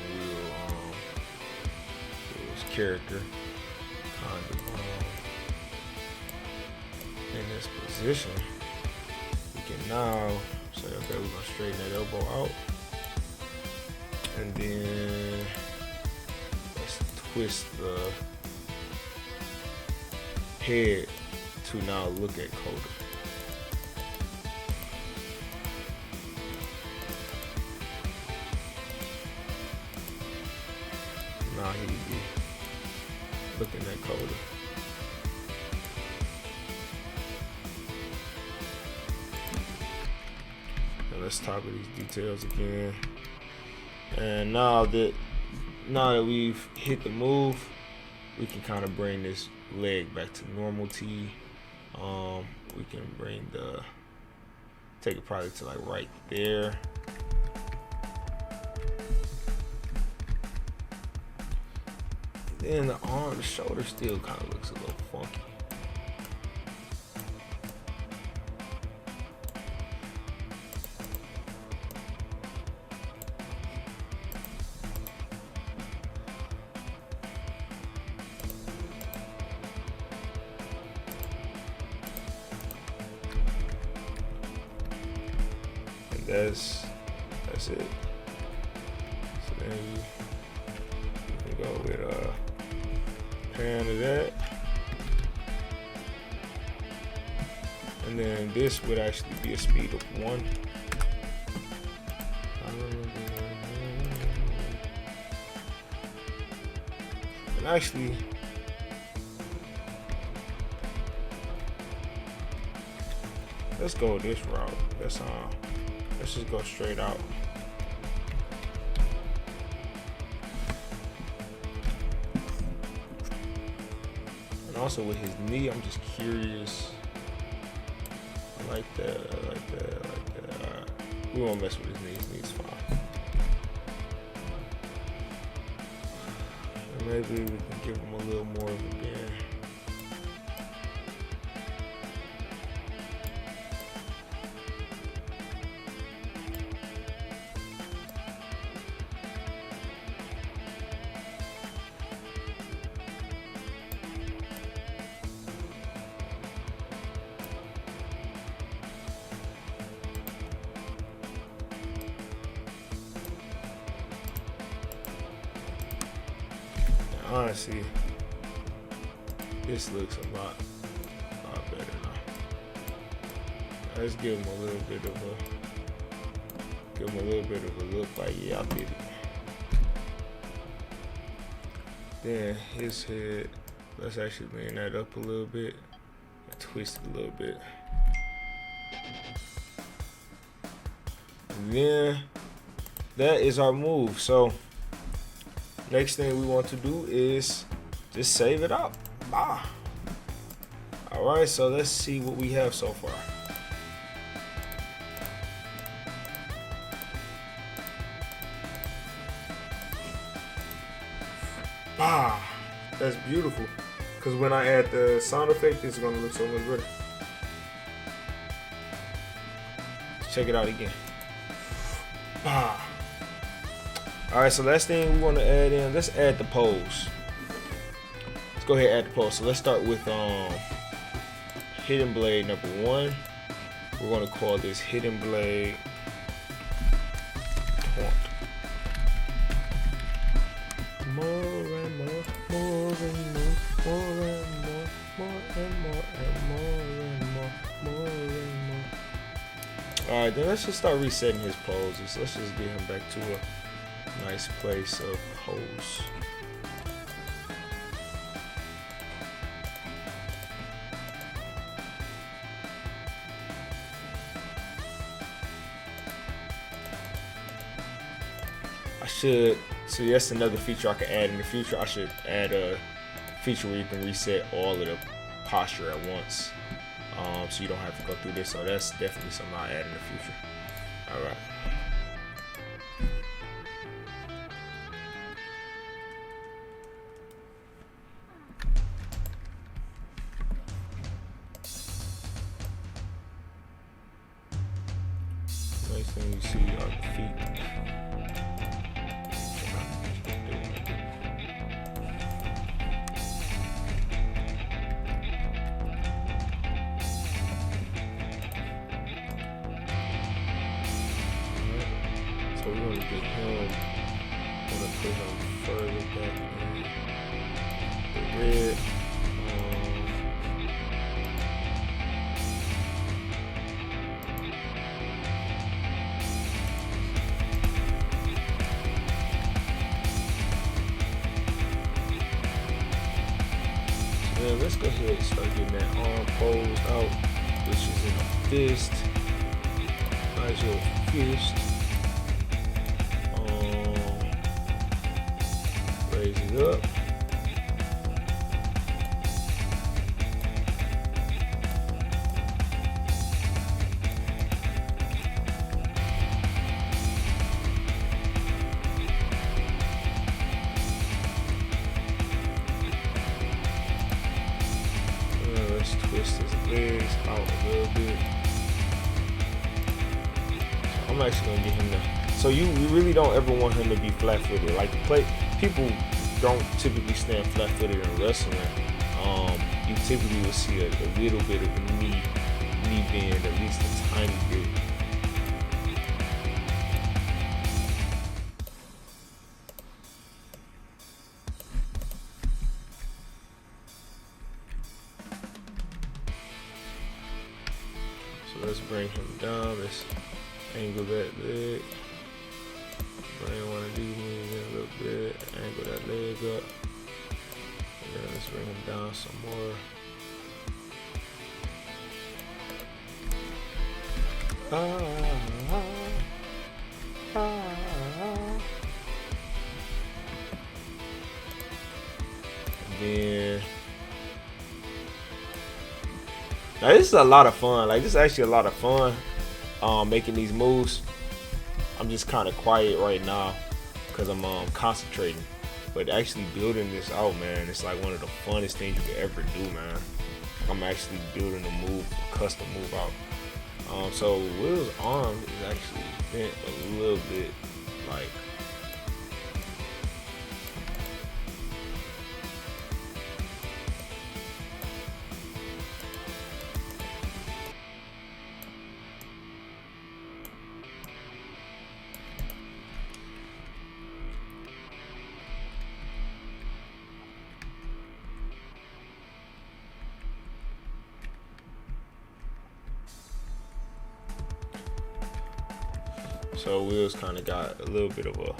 Will's character kind of in this position, we can now say, okay, we're gonna straighten that elbow out, and then let's twist the head to now look at Kota. Now he would be looking at Kota. Let's talk about these details again. And now that we've hit the move, we can kind of bring this leg back to normality. We can take it probably to like right there. Then the shoulder still kind of looks a little funky. That's it. So then we can go with a pan of that, and then this would actually be a speed of 1. And actually, let's go this route. Let's just go straight out. And also with his knee, I'm just curious. I like that. Alright. We won't mess with his knee. His knee's fine. And maybe we can give him a little more of a bend. honestly, this looks a lot better now. Let's give him a little bit of a look like, yeah, I did it. Then his head, let's actually lean that up a little bit and twist it a little bit. And then that is our move. So next thing we want to do is just save it out. Alright, so let's see what we have so far. That's beautiful. Because when I add the sound effect, it's going to look so much better. Let's check it out again. Alright, so last thing we want to add in, let's add the pose. Let's go ahead and add the pose. So let's start with Hidden Blade number 1. We're going to call this Hidden Blade Taunt. More and more, more and more, more and more, more and more, and more and more, more and more. Alright, then let's just start resetting his poses. Let's just get him back to a nice place of pose. So that's another feature I can add in the future. I should add a feature where you can reset all of the posture at once, so you don't have to go through this. So that's definitely something I'll add in the future. All right. Next thing you see are the feet. So we're gonna get him. Gonna put him further back in the red. Let's go ahead and start getting that arm posed out, which is in a fist. Nice little fist. Raise it up. Let's twist his legs out a little bit. So I'm actually gonna get him to. So you really don't ever want him to be flat-footed. Like people don't typically stand flat-footed in wrestling. You typically will see a little bit of a knee bend, at least a tiny bit. So let's bring him down. Let's angle that leg. Bring one of these knees in a little bit. Angle that leg up. And then let's bring him down some more. And then now this is a lot of fun. Like, this is actually a lot of fun making these moves. I'm just kind of quiet right now because I'm concentrating. But actually building this out, man, it's like one of the funnest things you could ever do, man. I'm actually building a move, a custom move out. So Will's arm is actually bent a little bit, like. So Will's kind of got a little bit of a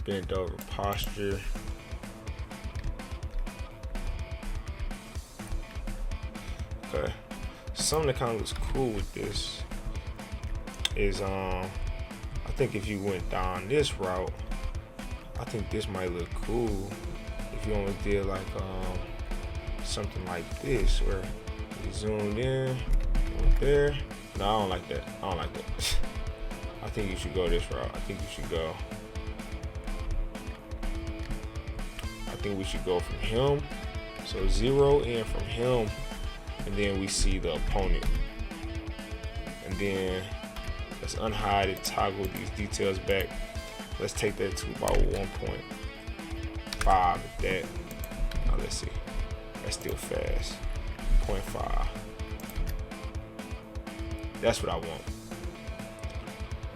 bent over posture. Okay, something that kind of looks cool with this is I think if you went down this route, I think this might look cool if you only did like something like this where you zoomed in, went there. No, I don't like that. I don't like that. I think you should go this route. I think we should go from him. So zero in from him, and then we see the opponent. And then let's unhide it, toggle these details back. Let's take that to about 1.5 at that. Now let's see. That's still fast. 0.5. That's what I want.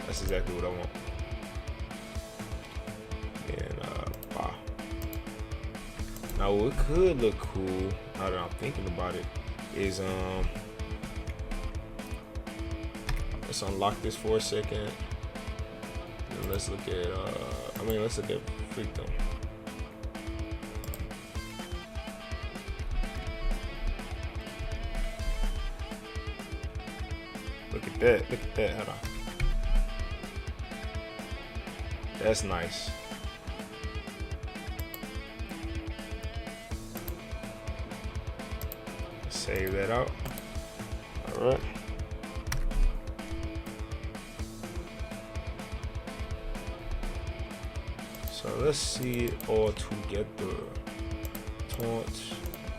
That's exactly what I want. And wow. Now what could look cool, now that I'm thinking about it, is let's unlock this for a second. And let's look at let's look at Freakdom. Look at that, hold on. That's nice. Save that out. All right. So let's see it all together. Taunt,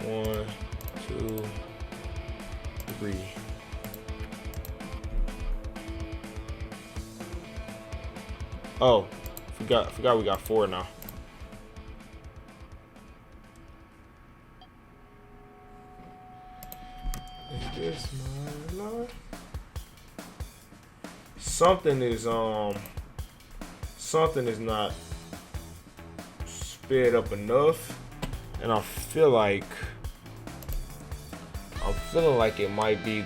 1, 2, 3. Oh, forgot we got 4 now. Is this my life? Something is not sped up enough, and I'm feeling like it might be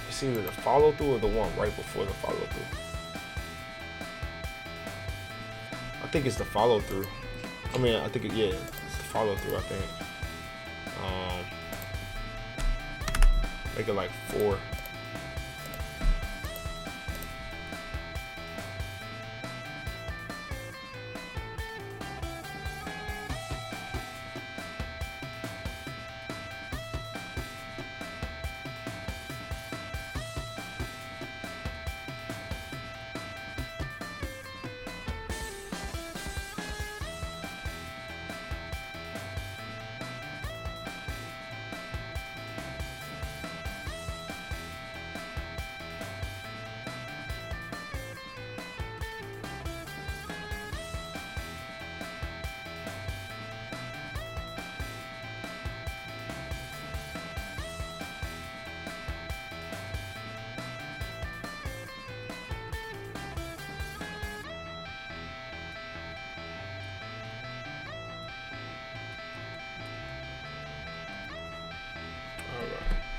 it's either the follow through or the one right before the follow through. I think it's the follow through. It's the follow through. I think. Make it like 4.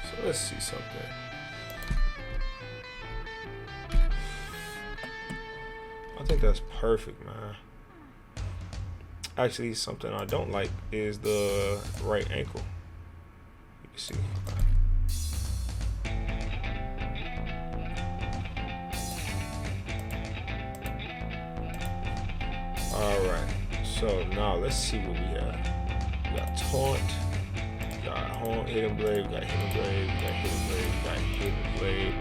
So let's see something. I think that's perfect, man. Actually, something I don't like is the right ankle. You can see. Alright, so now let's see what we have. We got taunt, we got hidden blade, we got hidden blade, we got hidden blade, we got hidden blade.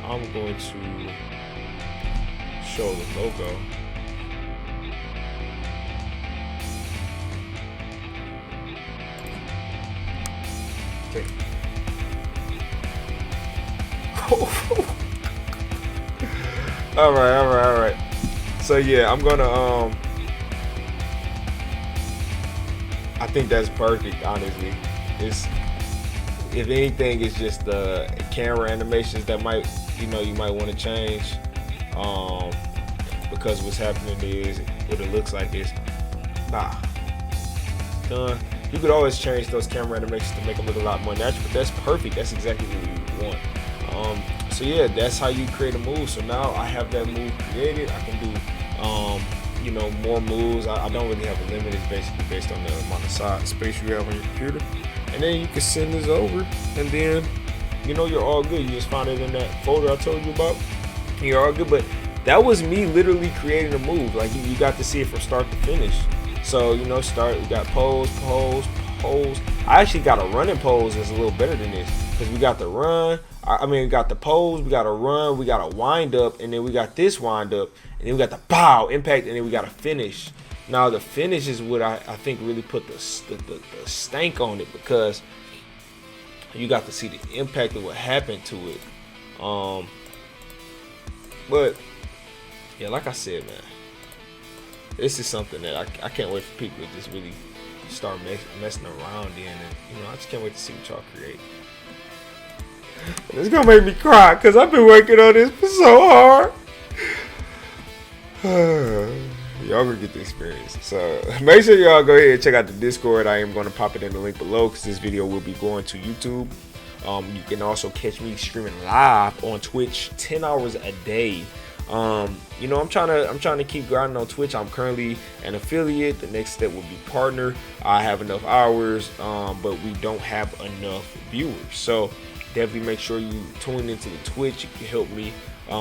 I'm going to show the logo. Okay. All right. So yeah, I'm gonna I think that's perfect, honestly. It's, if anything, it's just the camera animations that might, you might want to change. Because what's happening is, what it looks like is, done. You could always change those camera animations to make them look a lot more natural, but that's perfect. That's exactly what we one. So yeah, that's how you create a move. So now I have that move created. I can do you know, more moves. I don't really have a limit. It's basically based on the amount of space you have on your computer. And then you can send this over, and then you know you're all good. You just find it in that folder I told you about. You're all good. But that was me literally creating a move. Like you got to see it from start to finish. So you know, we got pose. I actually got a running pose that's a little better than this, because we got the run. I mean, we got the pose, we got a run, we got a wind up, and then we got this wind up, and then we got the pow impact, and then we got a finish. Now the finish is what I think really put the stank on it, because you got to see the impact of what happened to it. But yeah, like I said, man, this is something that I can't wait for people to just really start messing around in, and you know, I just can't wait to see what y'all create. And it's gonna make me cry, because I've been working on this for so hard. Y'all gonna get the experience. So make sure y'all go ahead and check out the Discord. I am going to pop it in the link below, because this video will be going to YouTube. You can also catch me streaming live on Twitch 10 hours a day. You know, I'm trying to keep grinding on Twitch. I'm currently an affiliate. The next step will be partner. I have enough hours, but we don't have enough viewers. So definitely make sure you tune into the Twitch. You can help me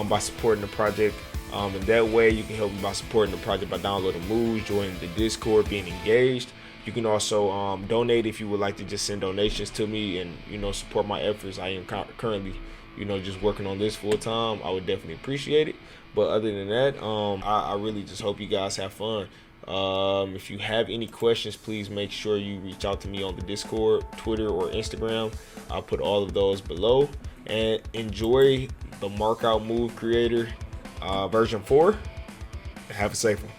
by supporting the project. And that way you can help me by supporting the project by downloading moves, joining the Discord, being engaged. You can also donate if you would like to just send donations to me and, you know, support my efforts. I am currently, you know, just working on this full time. I would definitely appreciate it. But other than that, I really just hope you guys have fun. If you have any questions, please make sure you reach out to me on the Discord, Twitter, or Instagram. I'll put all of those below. And enjoy the Markout Move Creator version 4. Have a safe one.